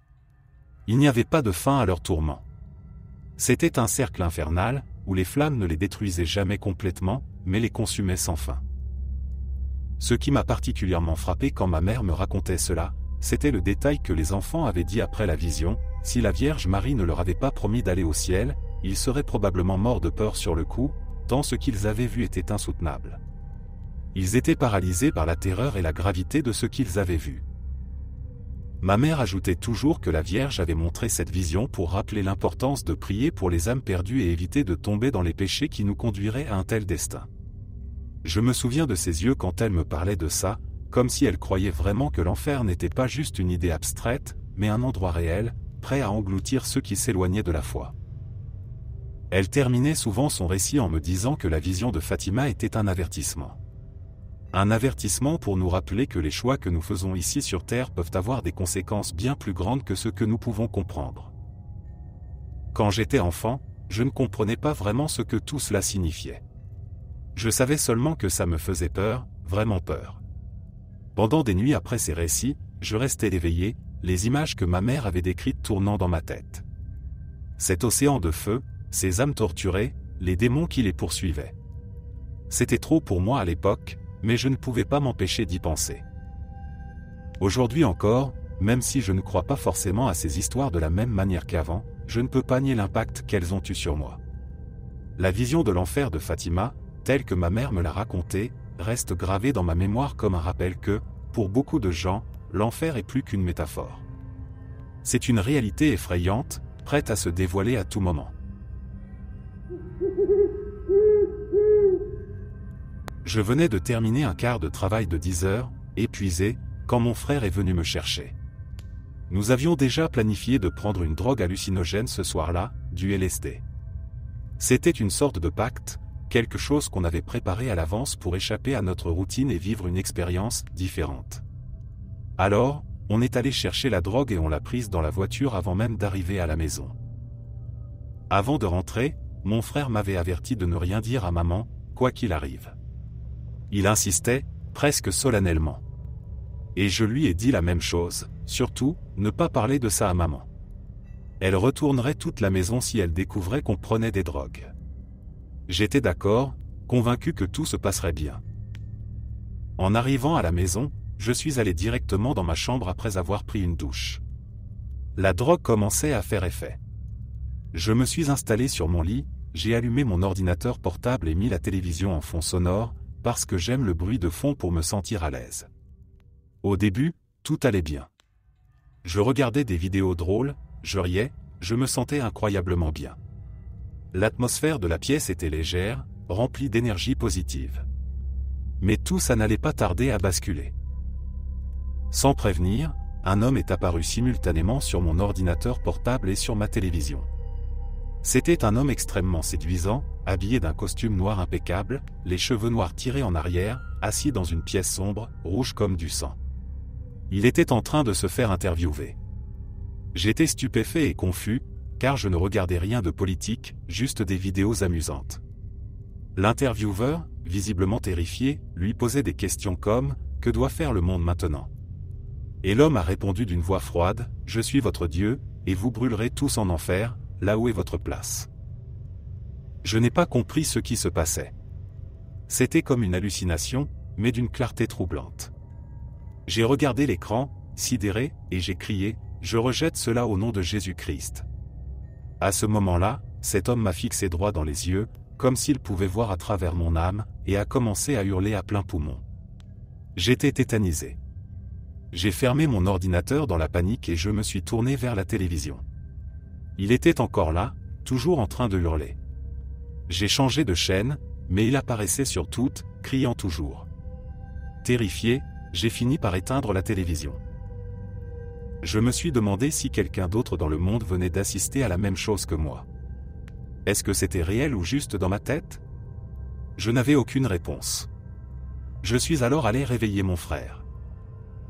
Il n'y avait pas de fin à leur tourment. C'était un cercle infernal, où les flammes ne les détruisaient jamais complètement, mais les consumaient sans fin. Ce qui m'a particulièrement frappé quand ma mère me racontait cela, c'était le détail que les enfants avaient dit après la vision: si la Vierge Marie ne leur avait pas promis d'aller au ciel, ils seraient probablement morts de peur sur le coup, tant ce qu'ils avaient vu était insoutenable. Ils étaient paralysés par la terreur et la gravité de ce qu'ils avaient vu. Ma mère ajoutait toujours que la Vierge avait montré cette vision pour rappeler l'importance de prier pour les âmes perdues et éviter de tomber dans les péchés qui nous conduiraient à un tel destin. Je me souviens de ses yeux quand elle me parlait de ça, comme si elle croyait vraiment que l'enfer n'était pas juste une idée abstraite, mais un endroit réel, prêt à engloutir ceux qui s'éloignaient de la foi. Elle terminait souvent son récit en me disant que la vision de Fatima était un avertissement. Un avertissement pour nous rappeler que les choix que nous faisons ici sur Terre peuvent avoir des conséquences bien plus grandes que ce que nous pouvons comprendre. Quand j'étais enfant, je ne comprenais pas vraiment ce que tout cela signifiait. Je savais seulement que ça me faisait peur, vraiment peur. Pendant des nuits après ces récits, je restais éveillé, les images que ma mère avait décrites tournant dans ma tête. Cet océan de feu, ces âmes torturées, les démons qui les poursuivaient. C'était trop pour moi à l'époque, mais je ne pouvais pas m'empêcher d'y penser. Aujourd'hui encore, même si je ne crois pas forcément à ces histoires de la même manière qu'avant, je ne peux pas nier l'impact qu'elles ont eu sur moi. La vision de l'enfer de Fatima, telle que ma mère me l'a racontée, reste gravée dans ma mémoire comme un rappel que, pour beaucoup de gens, l'enfer est plus qu'une métaphore. C'est une réalité effrayante, prête à se dévoiler à tout moment. Je venais de terminer un quart de travail de 10 heures, épuisé, quand mon frère est venu me chercher. Nous avions déjà planifié de prendre une drogue hallucinogène ce soir-là, du LSD. C'était une sorte de pacte, quelque chose qu'on avait préparé à l'avance pour échapper à notre routine et vivre une expérience différente. Alors, on est allé chercher la drogue et on l'a prise dans la voiture avant même d'arriver à la maison. Avant de rentrer, mon frère m'avait averti de ne rien dire à maman, quoi qu'il arrive. Il insistait, presque solennellement. Et je lui ai dit la même chose, surtout, ne pas parler de ça à maman. Elle retournerait toute la maison si elle découvrait qu'on prenait des drogues. J'étais d'accord, convaincu que tout se passerait bien. En arrivant à la maison, je suis allé directement dans ma chambre après avoir pris une douche. La drogue commençait à faire effet. Je me suis installé sur mon lit, j'ai allumé mon ordinateur portable et mis la télévision en fond sonore, parce que j'aime le bruit de fond pour me sentir à l'aise. Au début, tout allait bien. Je regardais des vidéos drôles, je riais, je me sentais incroyablement bien. L'atmosphère de la pièce était légère, remplie d'énergie positive. Mais tout ça n'allait pas tarder à basculer. Sans prévenir, un homme est apparu simultanément sur mon ordinateur portable et sur ma télévision. C'était un homme extrêmement séduisant, habillé d'un costume noir impeccable, les cheveux noirs tirés en arrière, assis dans une pièce sombre, rouge comme du sang. Il était en train de se faire interviewer. J'étais stupéfait et confus, car je ne regardais rien de politique, juste des vidéos amusantes. L'intervieweur, visiblement terrifié, lui posait des questions comme « Que doit faire le monde maintenant ?» Et l'homme a répondu d'une voix froide « Je suis votre Dieu, et vous brûlerez tous en enfer, là où est votre place. » Je n'ai pas compris ce qui se passait. C'était comme une hallucination, mais d'une clarté troublante. J'ai regardé l'écran, sidéré, et j'ai crié « Je rejette cela au nom de Jésus-Christ. » À ce moment-là, cet homme m'a fixé droit dans les yeux, comme s'il pouvait voir à travers mon âme, et a commencé à hurler à plein poumon. J'étais tétanisé. J'ai fermé mon ordinateur dans la panique et je me suis tourné vers la télévision. Il était encore là, toujours en train de hurler. J'ai changé de chaîne, mais il apparaissait sur toutes, criant toujours. Terrifié, j'ai fini par éteindre la télévision. Je me suis demandé si quelqu'un d'autre dans le monde venait d'assister à la même chose que moi. Est-ce que c'était réel ou juste dans ma tête? Je n'avais aucune réponse. Je suis alors allé réveiller mon frère.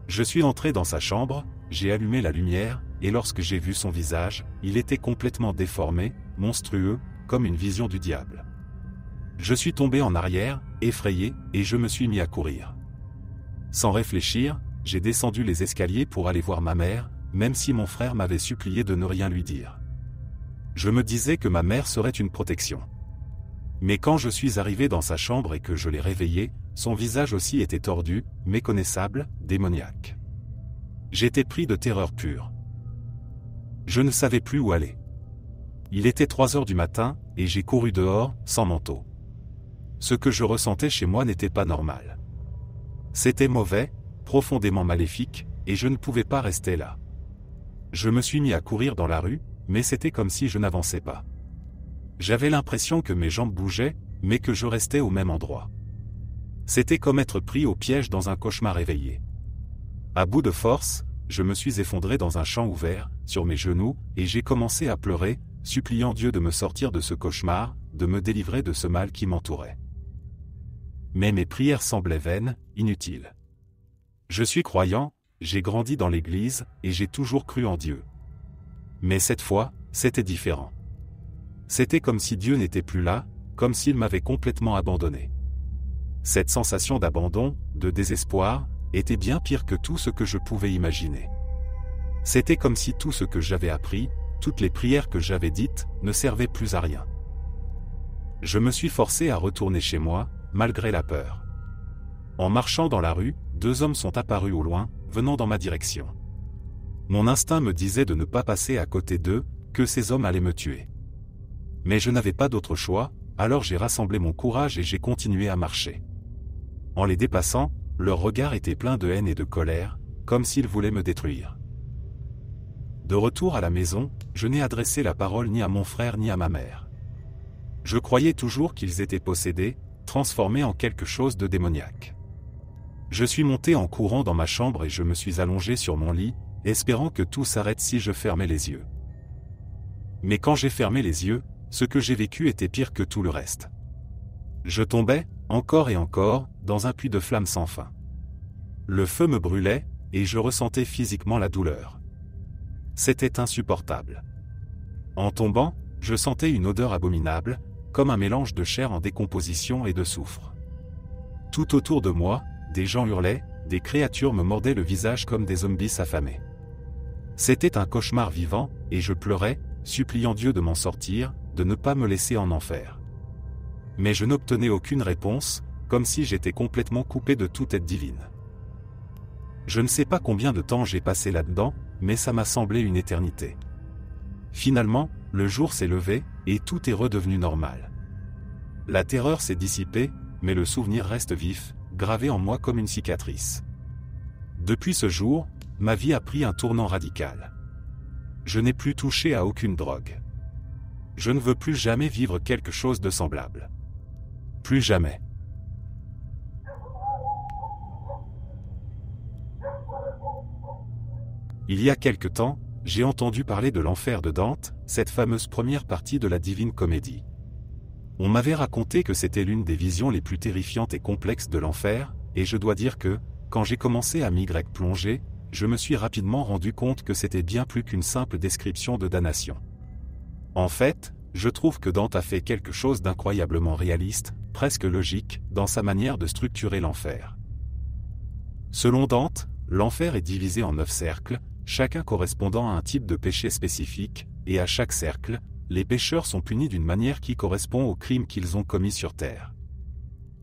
Je suis entré dans sa chambre, j'ai allumé la lumière, et lorsque j'ai vu son visage, il était complètement déformé, monstrueux, comme une vision du diable. Je suis tombé en arrière, effrayé, et je me suis mis à courir. Sans réfléchir, j'ai descendu les escaliers pour aller voir ma mère, même si mon frère m'avait supplié de ne rien lui dire. Je me disais que ma mère serait une protection. Mais quand je suis arrivé dans sa chambre et que je l'ai réveillée, son visage aussi était tordu, méconnaissable, démoniaque. J'étais pris de terreur pure. Je ne savais plus où aller. Il était 3 heures du matin, et j'ai couru dehors, sans manteau. Ce que je ressentais chez moi n'était pas normal. C'était mauvais, profondément maléfique, et je ne pouvais pas rester là. Je me suis mis à courir dans la rue, mais c'était comme si je n'avançais pas. J'avais l'impression que mes jambes bougeaient, mais que je restais au même endroit. C'était comme être pris au piège dans un cauchemar éveillé. À bout de force, je me suis effondré dans un champ ouvert, sur mes genoux, et j'ai commencé à pleurer, suppliant Dieu de me sortir de ce cauchemar, de me délivrer de ce mal qui m'entourait. Mais mes prières semblaient vaines, inutiles. Je suis croyant, j'ai grandi dans l'église, et j'ai toujours cru en Dieu. Mais cette fois, c'était différent. C'était comme si Dieu n'était plus là, comme s'il m'avait complètement abandonné. Cette sensation d'abandon, de désespoir, était bien pire que tout ce que je pouvais imaginer. C'était comme si tout ce que j'avais appris, toutes les prières que j'avais dites, ne servaient plus à rien. Je me suis forcé à retourner chez moi, malgré la peur. En marchant dans la rue, 2 hommes sont apparus au loin, venant dans ma direction. Mon instinct me disait de ne pas passer à côté d'eux, que ces hommes allaient me tuer. Mais je n'avais pas d'autre choix, alors j'ai rassemblé mon courage et j'ai continué à marcher. En les dépassant, leur regard était plein de haine et de colère, comme s'ils voulaient me détruire. De retour à la maison, je n'ai adressé la parole ni à mon frère ni à ma mère. Je croyais toujours qu'ils étaient possédés, transformés en quelque chose de démoniaque. Je suis monté en courant dans ma chambre et je me suis allongé sur mon lit, espérant que tout s'arrête si je fermais les yeux. Mais quand j'ai fermé les yeux, ce que j'ai vécu était pire que tout le reste. Je tombais, encore et encore, dans un puits de flammes sans fin. Le feu me brûlait, et je ressentais physiquement la douleur. C'était insupportable. En tombant, je sentais une odeur abominable, comme un mélange de chair en décomposition et de soufre. Tout autour de moi, des gens hurlaient, des créatures me mordaient le visage comme des zombies affamés. C'était un cauchemar vivant, et je pleurais, suppliant Dieu de m'en sortir, de ne pas me laisser en enfer. Mais je n'obtenais aucune réponse, comme si j'étais complètement coupé de toute aide divine. Je ne sais pas combien de temps j'ai passé là-dedans, mais ça m'a semblé une éternité. Finalement, le jour s'est levé, et tout est redevenu normal. La terreur s'est dissipée, mais le souvenir reste vif, gravé en moi comme une cicatrice. Depuis ce jour, ma vie a pris un tournant radical. Je n'ai plus touché à aucune drogue. Je ne veux plus jamais vivre quelque chose de semblable. Plus jamais. Il y a quelque temps, j'ai entendu parler de l'enfer de Dante, cette fameuse première partie de la Divine Comédie. On m'avait raconté que c'était l'une des visions les plus terrifiantes et complexes de l'enfer, et je dois dire que, quand j'ai commencé à m'y plonger, je me suis rapidement rendu compte que c'était bien plus qu'une simple description de damnation. En fait, je trouve que Dante a fait quelque chose d'incroyablement réaliste, presque logique, dans sa manière de structurer l'enfer. Selon Dante, l'enfer est divisé en 9 cercles, chacun correspondant à un type de péché spécifique, et à chaque cercle, les pécheurs sont punis d'une manière qui correspond aux crimes qu'ils ont commis sur terre.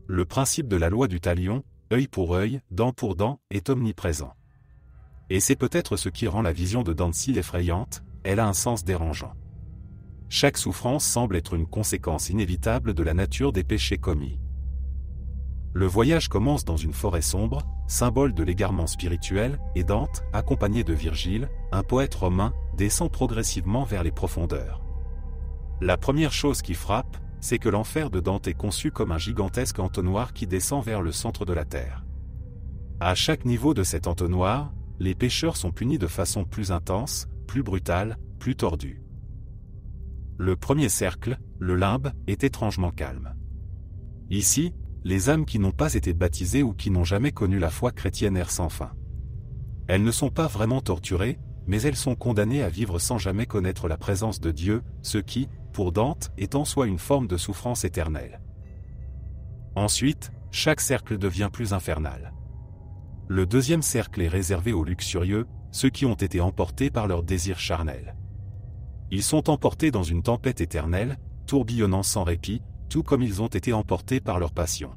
Le principe de la loi du talion, œil pour œil, dent pour dent, est omniprésent. Et c'est peut-être ce qui rend la vision de Dante si effrayante, elle a un sens dérangeant. Chaque souffrance semble être une conséquence inévitable de la nature des péchés commis. Le voyage commence dans une forêt sombre, symbole de l'égarement spirituel, et Dante, accompagné de Virgile, un poète romain, descend progressivement vers les profondeurs. La première chose qui frappe, c'est que l'enfer de Dante est conçu comme un gigantesque entonnoir qui descend vers le centre de la terre. À chaque niveau de cet entonnoir, les pécheurs sont punis de façon plus intense, plus brutale, plus tordue. Le premier cercle, le limbe, est étrangement calme. Ici, les âmes qui n'ont pas été baptisées ou qui n'ont jamais connu la foi chrétienne errent sans fin. Elles ne sont pas vraiment torturées, mais elles sont condamnées à vivre sans jamais connaître la présence de Dieu, ce qui, pour Dante, est en soi une forme de souffrance éternelle. Ensuite, chaque cercle devient plus infernal. Le deuxième cercle est réservé aux luxurieux, ceux qui ont été emportés par leurs désirs charnels. Ils sont emportés dans une tempête éternelle, tourbillonnant sans répit, tout comme ils ont été emportés par leur passion.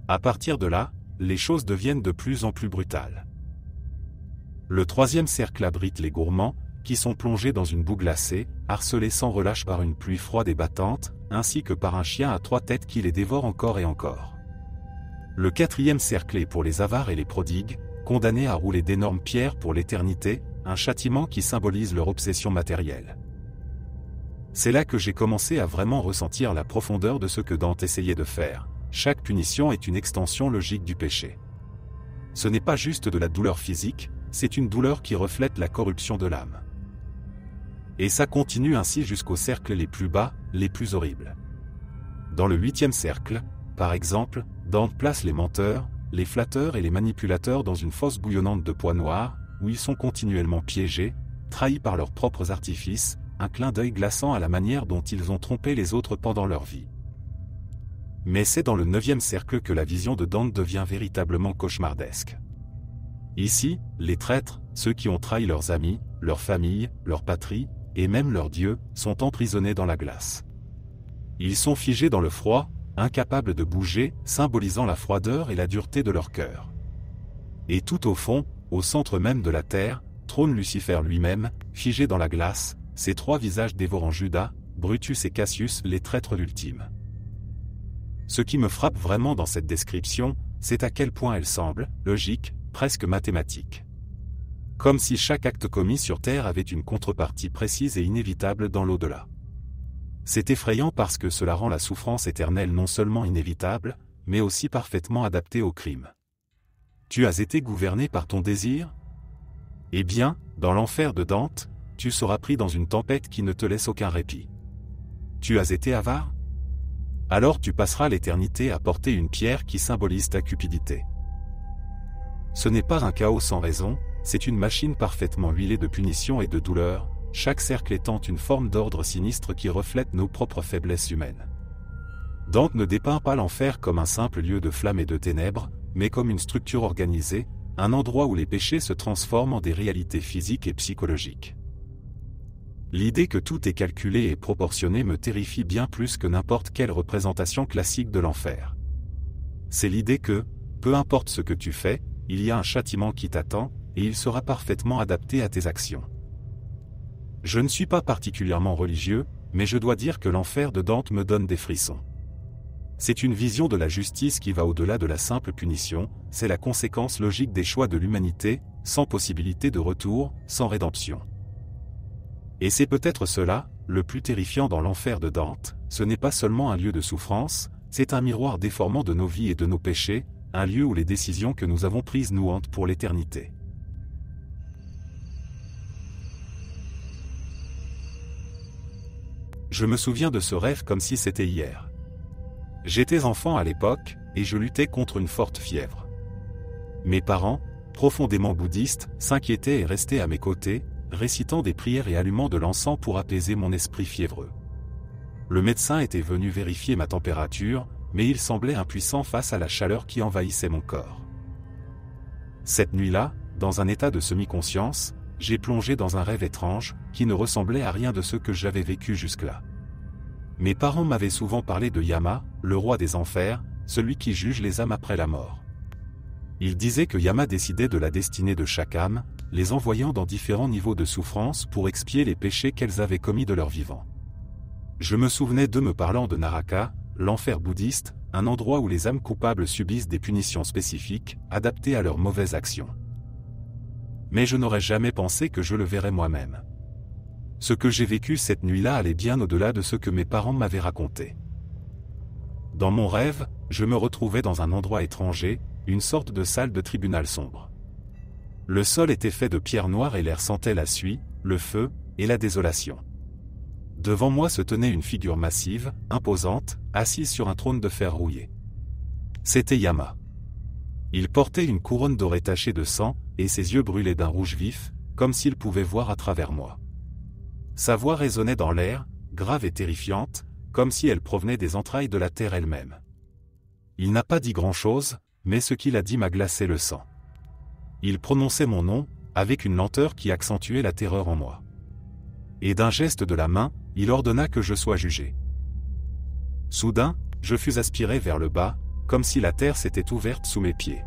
À partir de là, les choses deviennent de plus en plus brutales. Le troisième cercle abrite les gourmands, qui sont plongés dans une boue glacée, harcelés sans relâche par une pluie froide et battante, ainsi que par un chien à 3 têtes qui les dévore encore et encore. Le quatrième cercle est pour les avares et les prodigues, condamnés à rouler d'énormes pierres pour l'éternité, un châtiment qui symbolise leur obsession matérielle. C'est là que j'ai commencé à vraiment ressentir la profondeur de ce que Dante essayait de faire. Chaque punition est une extension logique du péché. Ce n'est pas juste de la douleur physique, c'est une douleur qui reflète la corruption de l'âme. Et ça continue ainsi jusqu'aux cercles les plus bas, les plus horribles. Dans le 8e cercle, par exemple, Dante place les menteurs, les flatteurs et les manipulateurs dans une fosse bouillonnante de poids noirs, où ils sont continuellement piégés, trahis par leurs propres artifices, un clin d'œil glaçant à la manière dont ils ont trompé les autres pendant leur vie. Mais c'est dans le 9e cercle que la vision de Dante devient véritablement cauchemardesque. Ici, les traîtres, ceux qui ont trahi leurs amis, leur famille, leur patrie, et même leur Dieu, sont emprisonnés dans la glace. Ils sont figés dans le froid, incapables de bouger, symbolisant la froideur et la dureté de leur cœur. Et tout au fond, au centre même de la terre, trône Lucifer lui-même, figé dans la glace, ses 3 visages dévorant Judas, Brutus et Cassius, les traîtres ultimes. Ce qui me frappe vraiment dans cette description, c'est à quel point elle semble logique, presque mathématique. Comme si chaque acte commis sur terre avait une contrepartie précise et inévitable dans l'au-delà. C'est effrayant parce que cela rend la souffrance éternelle non seulement inévitable, mais aussi parfaitement adaptée au crime. Tu as été gouverné par ton désir ? Eh bien, dans l'enfer de Dante, tu seras pris dans une tempête qui ne te laisse aucun répit. Tu as été avare ? Alors tu passeras l'éternité à porter une pierre qui symbolise ta cupidité. Ce n'est pas un chaos sans raison, c'est une machine parfaitement huilée de punition et de douleur, chaque cercle étant une forme d'ordre sinistre qui reflète nos propres faiblesses humaines. Dante ne dépeint pas l'enfer comme un simple lieu de flammes et de ténèbres, mais comme une structure organisée, un endroit où les péchés se transforment en des réalités physiques et psychologiques. L'idée que tout est calculé et proportionné me terrifie bien plus que n'importe quelle représentation classique de l'enfer. C'est l'idée que, peu importe ce que tu fais, il y a un châtiment qui t'attend, et il sera parfaitement adapté à tes actions. Je ne suis pas particulièrement religieux, mais je dois dire que l'enfer de Dante me donne des frissons. C'est une vision de la justice qui va au-delà de la simple punition, c'est la conséquence logique des choix de l'humanité, sans possibilité de retour, sans rédemption. Et c'est peut-être cela, le plus terrifiant dans l'enfer de Dante, ce n'est pas seulement un lieu de souffrance, c'est un miroir déformant de nos vies et de nos péchés, un lieu où les décisions que nous avons prises nous hantent pour l'éternité. Je me souviens de ce rêve comme si c'était hier. J'étais enfant à l'époque, et je luttais contre une forte fièvre. Mes parents, profondément bouddhistes, s'inquiétaient et restaient à mes côtés, récitant des prières et allumant de l'encens pour apaiser mon esprit fiévreux. Le médecin était venu vérifier ma température, mais il semblait impuissant face à la chaleur qui envahissait mon corps. Cette nuit-là, dans un état de semi-conscience, j'ai plongé dans un rêve étrange, qui ne ressemblait à rien de ce que j'avais vécu jusque-là. Mes parents m'avaient souvent parlé de Yama, le roi des enfers, celui qui juge les âmes après la mort. Ils disaient que Yama décidait de la destinée de chaque âme, les envoyant dans différents niveaux de souffrance pour expier les péchés qu'elles avaient commis de leur vivant. Je me souvenais d'eux me parlant de Naraka, l'enfer bouddhiste, un endroit où les âmes coupables subissent des punitions spécifiques, adaptées à leurs mauvaises actions. Mais je n'aurais jamais pensé que je le verrais moi-même. Ce que j'ai vécu cette nuit-là allait bien au-delà de ce que mes parents m'avaient raconté. Dans mon rêve, je me retrouvais dans un endroit étranger, une sorte de salle de tribunal sombre. Le sol était fait de pierres noires et l'air sentait la suie, le feu, et la désolation. Devant moi se tenait une figure massive, imposante, assise sur un trône de fer rouillé. C'était Yama. Il portait une couronne dorée tachée de sang, et ses yeux brûlaient d'un rouge vif, comme s'il pouvait voir à travers moi. Sa voix résonnait dans l'air, grave et terrifiante, comme si elle provenait des entrailles de la terre elle-même. Il n'a pas dit grand-chose, mais ce qu'il a dit m'a glacé le sang. Il prononçait mon nom, avec une lenteur qui accentuait la terreur en moi. Et d'un geste de la main, il ordonna que je sois jugé. Soudain, je fus aspiré vers le bas, comme si la terre s'était ouverte sous mes pieds.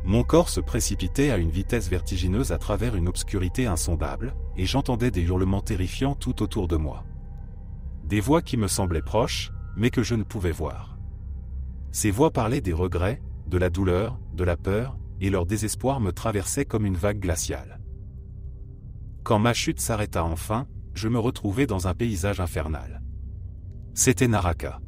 Mon corps se précipitait à une vitesse vertigineuse à travers une obscurité insondable, et j'entendais des hurlements terrifiants tout autour de moi. Des voix qui me semblaient proches, mais que je ne pouvais voir. Ces voix parlaient des regrets, de la douleur, de la peur, et leur désespoir me traversait comme une vague glaciale. Quand ma chute s'arrêta enfin, je me retrouvai dans un paysage infernal. C'était Naraka.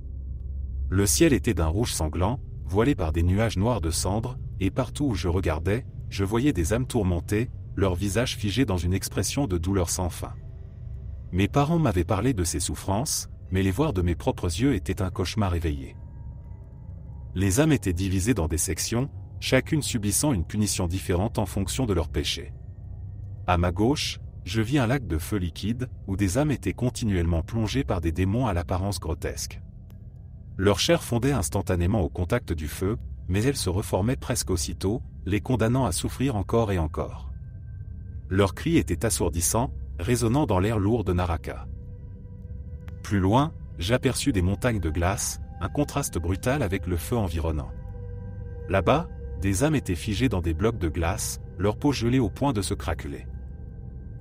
Le ciel était d'un rouge sanglant, voilé par des nuages noirs de cendres, et partout où je regardais, je voyais des âmes tourmentées, leurs visages figés dans une expression de douleur sans fin. Mes parents m'avaient parlé de ces souffrances, mais les voir de mes propres yeux était un cauchemar éveillé. Les âmes étaient divisées dans des sections, chacune subissant une punition différente en fonction de leur péché. À ma gauche, je vis un lac de feu liquide, où des âmes étaient continuellement plongées par des démons à l'apparence grotesque. Leur chair fondait instantanément au contact du feu, mais elle se reformait presque aussitôt, les condamnant à souffrir encore et encore. Leurs cris étaient assourdissants, résonnant dans l'air lourd de Naraka. Plus loin, j'aperçus des montagnes de glace, un contraste brutal avec le feu environnant. Là-bas, des âmes étaient figées dans des blocs de glace, leur peau gelée au point de se craqueler.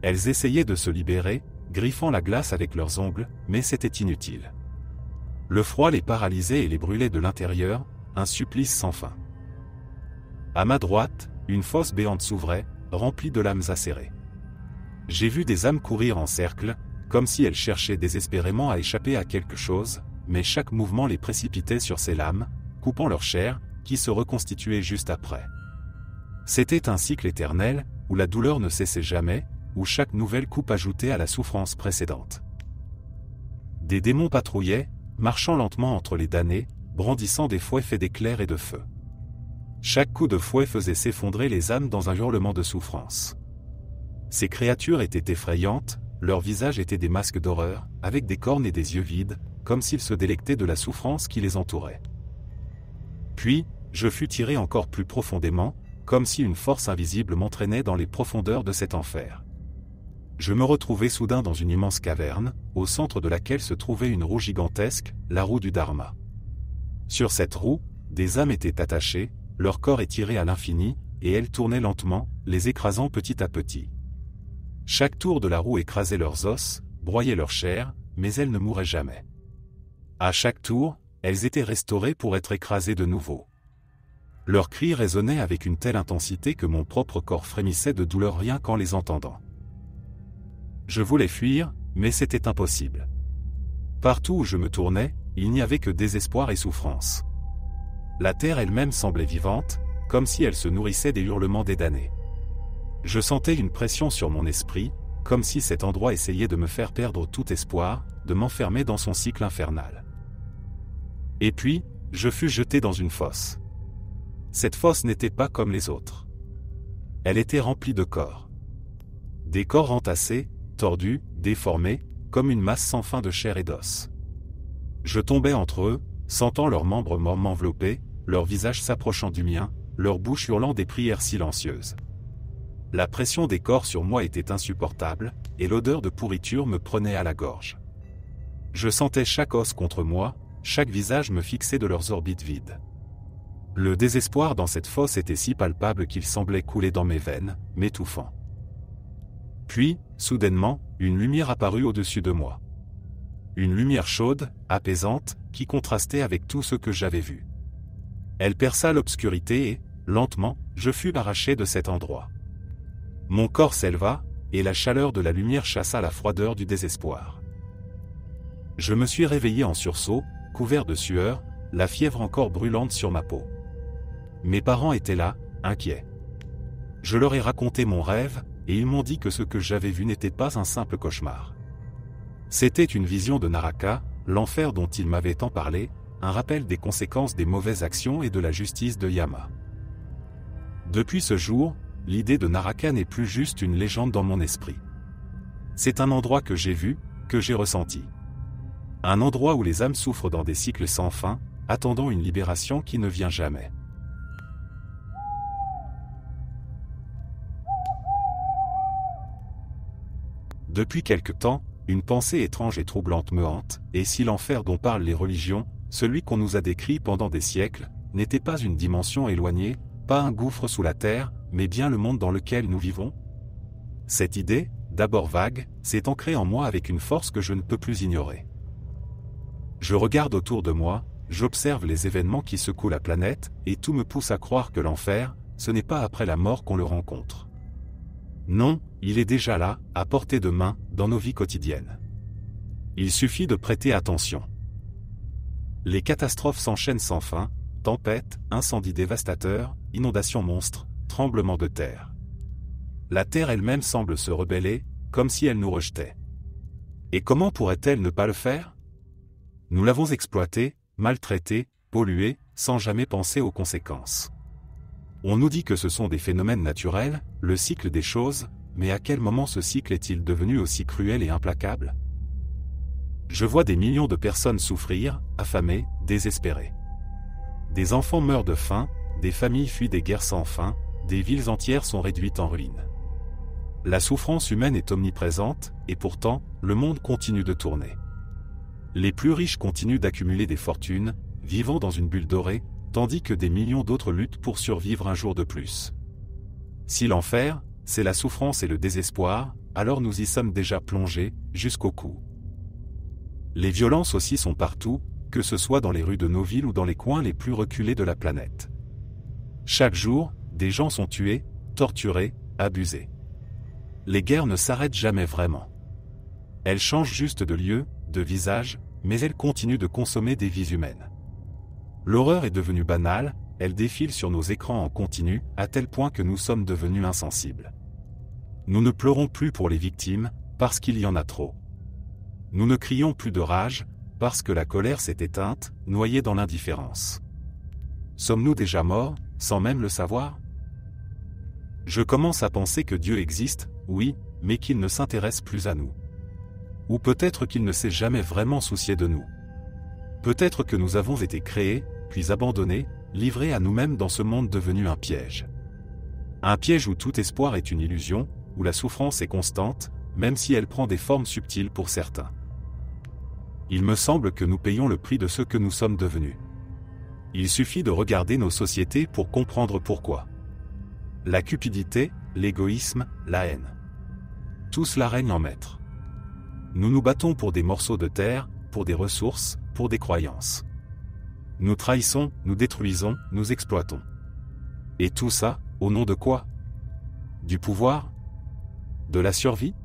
Elles essayaient de se libérer, griffant la glace avec leurs ongles, mais c'était inutile. Le froid les paralysait et les brûlait de l'intérieur, un supplice sans fin. À ma droite, une fosse béante s'ouvrait, remplie de lames acérées. J'ai vu des âmes courir en cercle, comme si elles cherchaient désespérément à échapper à quelque chose, mais chaque mouvement les précipitait sur ces lames, coupant leur chair, qui se reconstituait juste après. C'était un cycle éternel, où la douleur ne cessait jamais, où chaque nouvelle coupe ajoutait à la souffrance précédente. Des démons patrouillaient, marchant lentement entre les damnés, brandissant des fouets faits d'éclairs et de feu. Chaque coup de fouet faisait s'effondrer les âmes dans un hurlement de souffrance. Ces créatures étaient effrayantes, leurs visages étaient des masques d'horreur, avec des cornes et des yeux vides, comme s'ils se délectaient de la souffrance qui les entourait. Puis, je fus tiré encore plus profondément, comme si une force invisible m'entraînait dans les profondeurs de cet enfer. Je me retrouvai soudain dans une immense caverne, au centre de laquelle se trouvait une roue gigantesque, la roue du Dharma. Sur cette roue, des âmes étaient attachées, leur corps étiré à l'infini, et elles tournaient lentement, les écrasant petit à petit. Chaque tour de la roue écrasait leurs os, broyait leur chair, mais elles ne mouraient jamais. À chaque tour, elles étaient restaurées pour être écrasées de nouveau. Leurs cris résonnaient avec une telle intensité que mon propre corps frémissait de douleur rien qu'en les entendant. Je voulais fuir, mais c'était impossible. Partout où je me tournais, il n'y avait que désespoir et souffrance. La terre elle-même semblait vivante, comme si elle se nourrissait des hurlements des damnés. Je sentais une pression sur mon esprit, comme si cet endroit essayait de me faire perdre tout espoir, de m'enfermer dans son cycle infernal. Et puis, je fus jeté dans une fosse. Cette fosse n'était pas comme les autres. Elle était remplie de corps. Des corps entassés, tordus, déformés, comme une masse sans fin de chair et d'os. Je tombais entre eux, sentant leurs membres morts m'envelopper, leurs visages s'approchant du mien, leurs bouches hurlant des prières silencieuses. La pression des corps sur moi était insupportable, et l'odeur de pourriture me prenait à la gorge. Je sentais chaque os contre moi, chaque visage me fixait de leurs orbites vides. Le désespoir dans cette fosse était si palpable qu'il semblait couler dans mes veines, m'étouffant. Puis, soudainement, une lumière apparut au-dessus de moi. Une lumière chaude, apaisante, qui contrastait avec tout ce que j'avais vu. Elle perça l'obscurité et, lentement, je fus arraché de cet endroit. Mon corps s'éleva, et la chaleur de la lumière chassa la froideur du désespoir. Je me suis réveillé en sursaut, couvert de sueur, la fièvre encore brûlante sur ma peau. Mes parents étaient là, inquiets. Je leur ai raconté mon rêve, et ils m'ont dit que ce que j'avais vu n'était pas un simple cauchemar. C'était une vision de Naraka, l'enfer dont ils m'avaient tant parlé, un rappel des conséquences des mauvaises actions et de la justice de Yama. Depuis ce jour, l'idée de Naraka n'est plus juste une légende dans mon esprit. C'est un endroit que j'ai vu, que j'ai ressenti. Un endroit où les âmes souffrent dans des cycles sans fin, attendant une libération qui ne vient jamais. Depuis quelque temps, une pensée étrange et troublante me hante, et si l'enfer dont parlent les religions, celui qu'on nous a décrit pendant des siècles, n'était pas une dimension éloignée, pas un gouffre sous la terre, mais bien le monde dans lequel nous vivons? Cette idée, d'abord vague, s'est ancrée en moi avec une force que je ne peux plus ignorer. Je regarde autour de moi, j'observe les événements qui secouent la planète, et tout me pousse à croire que l'enfer, ce n'est pas après la mort qu'on le rencontre. Non, il est déjà là, à portée de main, dans nos vies quotidiennes. Il suffit de prêter attention. Les catastrophes s'enchaînent sans fin, tempêtes, incendies dévastateurs, inondations monstres, tremblements de terre. La terre elle-même semble se rebeller, comme si elle nous rejetait. Et comment pourrait-elle ne pas le faire? Nous l'avons exploitée, maltraitée, polluée, sans jamais penser aux conséquences. On nous dit que ce sont des phénomènes naturels, le cycle des choses, mais à quel moment ce cycle est-il devenu aussi cruel et implacable? Je vois des millions de personnes souffrir, affamées, désespérées. Des enfants meurent de faim, des familles fuient des guerres sans fin, des villes entières sont réduites en ruines. La souffrance humaine est omniprésente, et pourtant, le monde continue de tourner. Les plus riches continuent d'accumuler des fortunes, vivant dans une bulle dorée, tandis que des millions d'autres luttent pour survivre un jour de plus. Si l'enfer, c'est la souffrance et le désespoir, alors nous y sommes déjà plongés, jusqu'au cou. Les violences aussi sont partout, que ce soit dans les rues de nos villes ou dans les coins les plus reculés de la planète. Chaque jour, des gens sont tués, torturés, abusés. Les guerres ne s'arrêtent jamais vraiment. Elles changent juste de lieu, de visage, mais elles continuent de consommer des vies humaines. L'horreur est devenue banale, elle défile sur nos écrans en continu, à tel point que nous sommes devenus insensibles. Nous ne pleurons plus pour les victimes, parce qu'il y en a trop. Nous ne crions plus de rage, parce que la colère s'est éteinte, noyée dans l'indifférence. Sommes-nous déjà morts, sans même le savoir? Je commence à penser que Dieu existe, oui, mais qu'il ne s'intéresse plus à nous. Ou peut-être qu'il ne s'est jamais vraiment soucié de nous. Peut-être que nous avons été créés, puis abandonnés, livrés à nous-mêmes dans ce monde devenu un piège. Un piège où tout espoir est une illusion, où la souffrance est constante, même si elle prend des formes subtiles pour certains. Il me semble que nous payons le prix de ce que nous sommes devenus. Il suffit de regarder nos sociétés pour comprendre pourquoi. La cupidité, l'égoïsme, la haine. Tout cela règne en maître. Nous nous battons pour des morceaux de terre, pour des ressources, pour des croyances. Nous trahissons, nous détruisons, nous exploitons. Et tout ça, au nom de quoi? Du pouvoir? De la survie?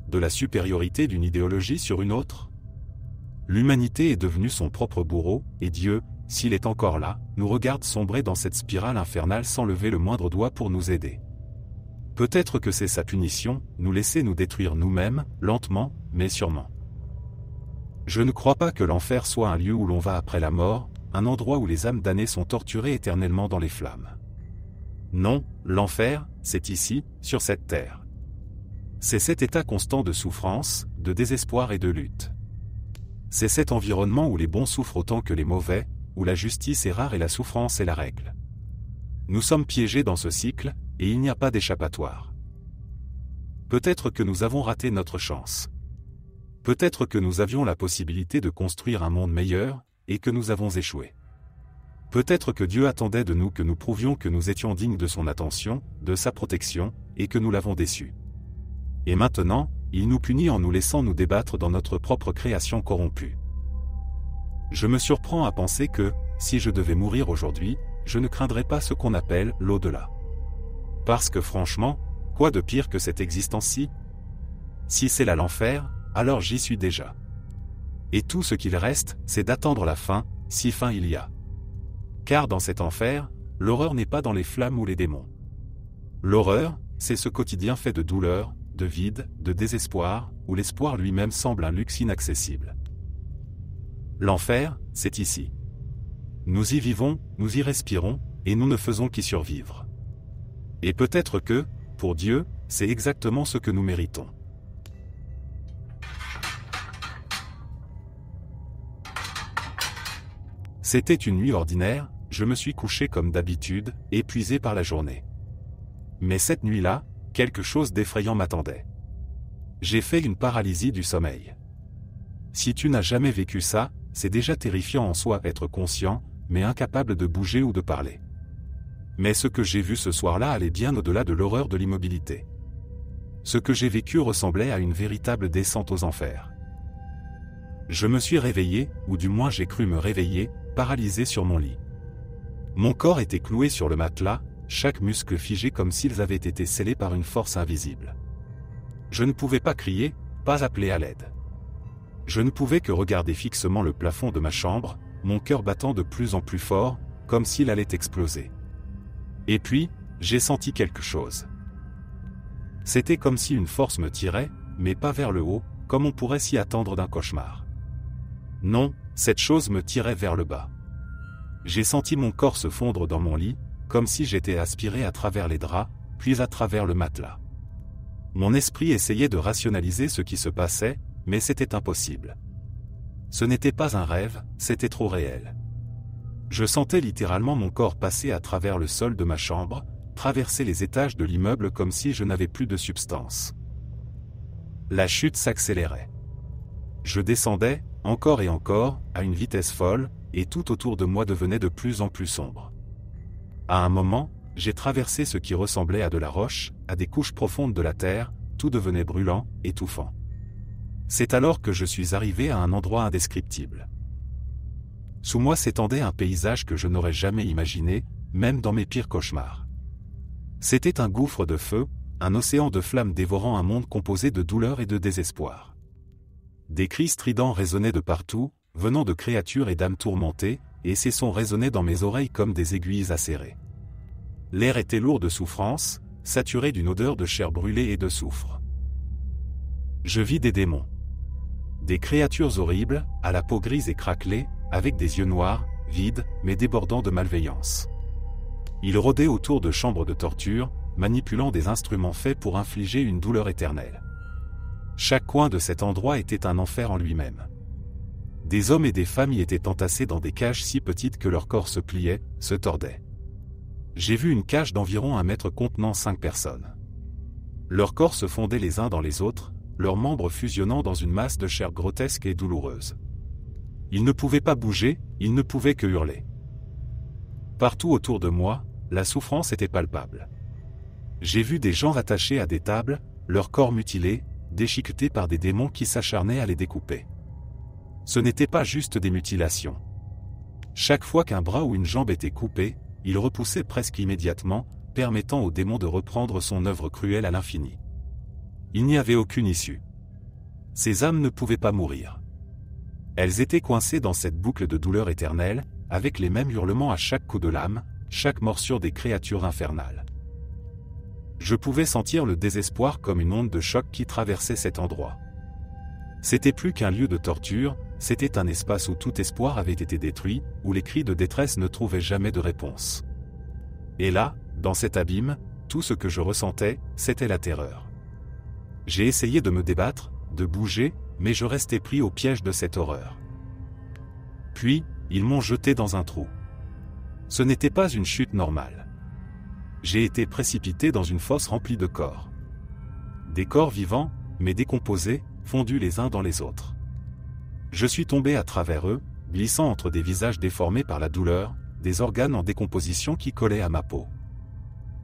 De la supériorité d'une idéologie sur une autre? L'humanité est devenue son propre bourreau, et Dieu, s'il est encore là, nous regarde sombrer dans cette spirale infernale sans lever le moindre doigt pour nous aider. Peut-être que c'est sa punition, nous laisser nous détruire nous-mêmes, lentement, mais sûrement. Je ne crois pas que l'enfer soit un lieu où l'on va après la mort, un endroit où les âmes damnées sont torturées éternellement dans les flammes. Non, l'enfer, c'est ici, sur cette terre. C'est cet état constant de souffrance, de désespoir et de lutte. C'est cet environnement où les bons souffrent autant que les mauvais, où la justice est rare et la souffrance est la règle. Nous sommes piégés dans ce cycle, et il n'y a pas d'échappatoire. Peut-être que nous avons raté notre chance. Peut-être que nous avions la possibilité de construire un monde meilleur, et que nous avons échoué. Peut-être que Dieu attendait de nous que nous prouvions que nous étions dignes de son attention, de sa protection, et que nous l'avons déçu. Et maintenant, il nous punit en nous laissant nous débattre dans notre propre création corrompue. Je me surprends à penser que, si je devais mourir aujourd'hui, je ne craindrais pas ce qu'on appelle l'au-delà. Parce que franchement, quoi de pire que cette existence-ci? Si c'est là l'enfer, alors j'y suis déjà. Et tout ce qu'il reste, c'est d'attendre la fin, si fin il y a. Car dans cet enfer, l'horreur n'est pas dans les flammes ou les démons. L'horreur, c'est ce quotidien fait de douleur, de vide, de désespoir, où l'espoir lui-même semble un luxe inaccessible. L'enfer, c'est ici. Nous y vivons, nous y respirons, et nous ne faisons qu'y survivre. Et peut-être que, pour Dieu, c'est exactement ce que nous méritons. C'était une nuit ordinaire, je me suis couché comme d'habitude, épuisé par la journée. Mais cette nuit-là, quelque chose d'effrayant m'attendait. J'ai fait une paralysie du sommeil. Si tu n'as jamais vécu ça, c'est déjà terrifiant en soi être conscient, mais incapable de bouger ou de parler. Mais ce que j'ai vu ce soir-là allait bien au-delà de l'horreur de l'immobilité. Ce que j'ai vécu ressemblait à une véritable descente aux enfers. Je me suis réveillé, ou du moins j'ai cru me réveiller, paralysé sur mon lit. Mon corps était cloué sur le matelas, chaque muscle figé comme s'ils avaient été scellés par une force invisible. Je ne pouvais pas crier, pas appeler à l'aide. Je ne pouvais que regarder fixement le plafond de ma chambre, mon cœur battant de plus en plus fort, comme s'il allait exploser. Et puis, j'ai senti quelque chose. C'était comme si une force me tirait, mais pas vers le haut, comme on pourrait s'y attendre d'un cauchemar. Non, cette chose me tirait vers le bas. J'ai senti mon corps se fondre dans mon lit, comme si j'étais aspiré à travers les draps, puis à travers le matelas. Mon esprit essayait de rationaliser ce qui se passait, mais c'était impossible. Ce n'était pas un rêve, c'était trop réel. Je sentais littéralement mon corps passer à travers le sol de ma chambre, traverser les étages de l'immeuble comme si je n'avais plus de substance. La chute s'accélérait. Je descendais, encore et encore, à une vitesse folle, et tout autour de moi devenait de plus en plus sombre. À un moment, j'ai traversé ce qui ressemblait à de la roche, à des couches profondes de la terre, tout devenait brûlant, étouffant. C'est alors que je suis arrivé à un endroit indescriptible. Sous moi s'étendait un paysage que je n'aurais jamais imaginé, même dans mes pires cauchemars. C'était un gouffre de feu, un océan de flammes dévorant un monde composé de douleur et de désespoir. Des cris stridents résonnaient de partout, venant de créatures et d'âmes tourmentées, et ces sons résonnaient dans mes oreilles comme des aiguilles acérées. L'air était lourd de souffrance, saturé d'une odeur de chair brûlée et de soufre. Je vis des démons. Des créatures horribles, à la peau grise et craquelée, avec des yeux noirs, vides, mais débordant de malveillance. Ils rôdaient autour de chambres de torture, manipulant des instruments faits pour infliger une douleur éternelle. Chaque coin de cet endroit était un enfer en lui-même. Des hommes et des femmes y étaient entassés dans des cages si petites que leur corps se pliait, se tordait. J'ai vu une cage d'environ 1 mètre contenant 5 personnes. Leurs corps se fondaient les uns dans les autres, leurs membres fusionnant dans une masse de chair grotesque et douloureuse. Ils ne pouvaient pas bouger, ils ne pouvaient que hurler. Partout autour de moi, la souffrance était palpable. J'ai vu des gens attachés à des tables, leurs corps mutilés, déchiquetés par des démons qui s'acharnaient à les découper. Ce n'était pas juste des mutilations. Chaque fois qu'un bras ou une jambe était coupé, il repoussait presque immédiatement, permettant au démon de reprendre son œuvre cruelle à l'infini. Il n'y avait aucune issue. Ces âmes ne pouvaient pas mourir. Elles étaient coincées dans cette boucle de douleur éternelle, avec les mêmes hurlements à chaque coup de lame, chaque morsure des créatures infernales. Je pouvais sentir le désespoir comme une onde de choc qui traversait cet endroit. C'était plus qu'un lieu de torture, c'était un espace où tout espoir avait été détruit, où les cris de détresse ne trouvaient jamais de réponse. Et là, dans cet abîme, tout ce que je ressentais, c'était la terreur. J'ai essayé de me débattre, de bouger, mais je restais pris au piège de cette horreur. Puis, ils m'ont jeté dans un trou. Ce n'était pas une chute normale. J'ai été précipité dans une fosse remplie de corps. Des corps vivants, mais décomposés, fondus les uns dans les autres. Je suis tombé à travers eux, glissant entre des visages déformés par la douleur, des organes en décomposition qui collaient à ma peau.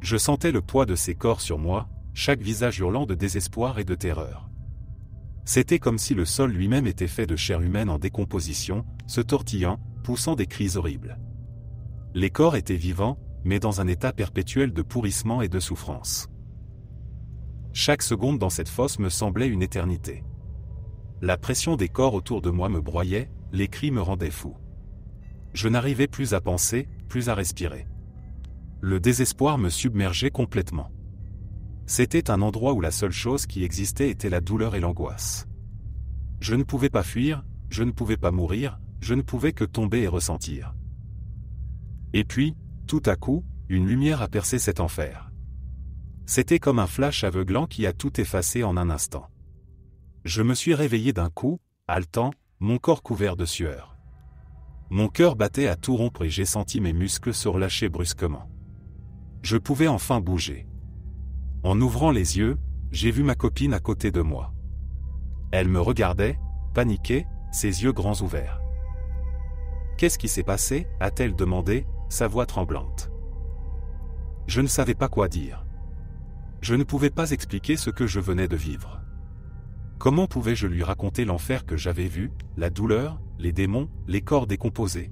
Je sentais le poids de ces corps sur moi, chaque visage hurlant de désespoir et de terreur. C'était comme si le sol lui-même était fait de chair humaine en décomposition, se tortillant, poussant des cris horribles. Les corps étaient vivants, mais dans un état perpétuel de pourrissement et de souffrance. Chaque seconde dans cette fosse me semblait une éternité. La pression des corps autour de moi me broyait, les cris me rendaient fou. Je n'arrivais plus à penser, plus à respirer. Le désespoir me submergeait complètement. C'était un endroit où la seule chose qui existait était la douleur et l'angoisse. Je ne pouvais pas fuir, je ne pouvais pas mourir, je ne pouvais que tomber et ressentir. Et puis, tout à coup, une lumière a percé cet enfer. C'était comme un flash aveuglant qui a tout effacé en un instant. Je me suis réveillé d'un coup, haletant, mon corps couvert de sueur. Mon cœur battait à tout rompre et j'ai senti mes muscles se relâcher brusquement. Je pouvais enfin bouger. En ouvrant les yeux, j'ai vu ma copine à côté de moi. Elle me regardait, paniquée, ses yeux grands ouverts. « Qu'est-ce qui s'est passé » a-t-elle demandé, sa voix tremblante. Je ne savais pas quoi dire. Je ne pouvais pas expliquer ce que je venais de vivre. Comment pouvais-je lui raconter l'enfer que j'avais vu, la douleur, les démons, les corps décomposés?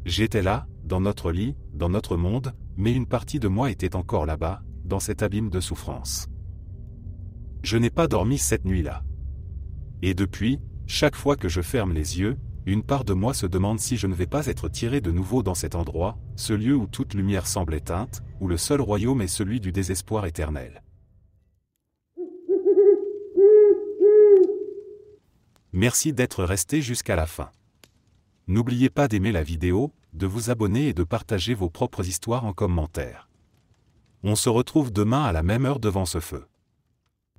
J'étais là, dans notre lit, dans notre monde, mais une partie de moi était encore là-bas, dans cet abîme de souffrance. Je n'ai pas dormi cette nuit-là. Et depuis, chaque fois que je ferme les yeux, une part de moi se demande si je ne vais pas être tiré de nouveau dans cet endroit, ce lieu où toute lumière semble éteinte, où le seul royaume est celui du désespoir éternel. Merci d'être resté jusqu'à la fin. N'oubliez pas d'aimer la vidéo, de vous abonner et de partager vos propres histoires en commentaire. On se retrouve demain à la même heure devant ce feu.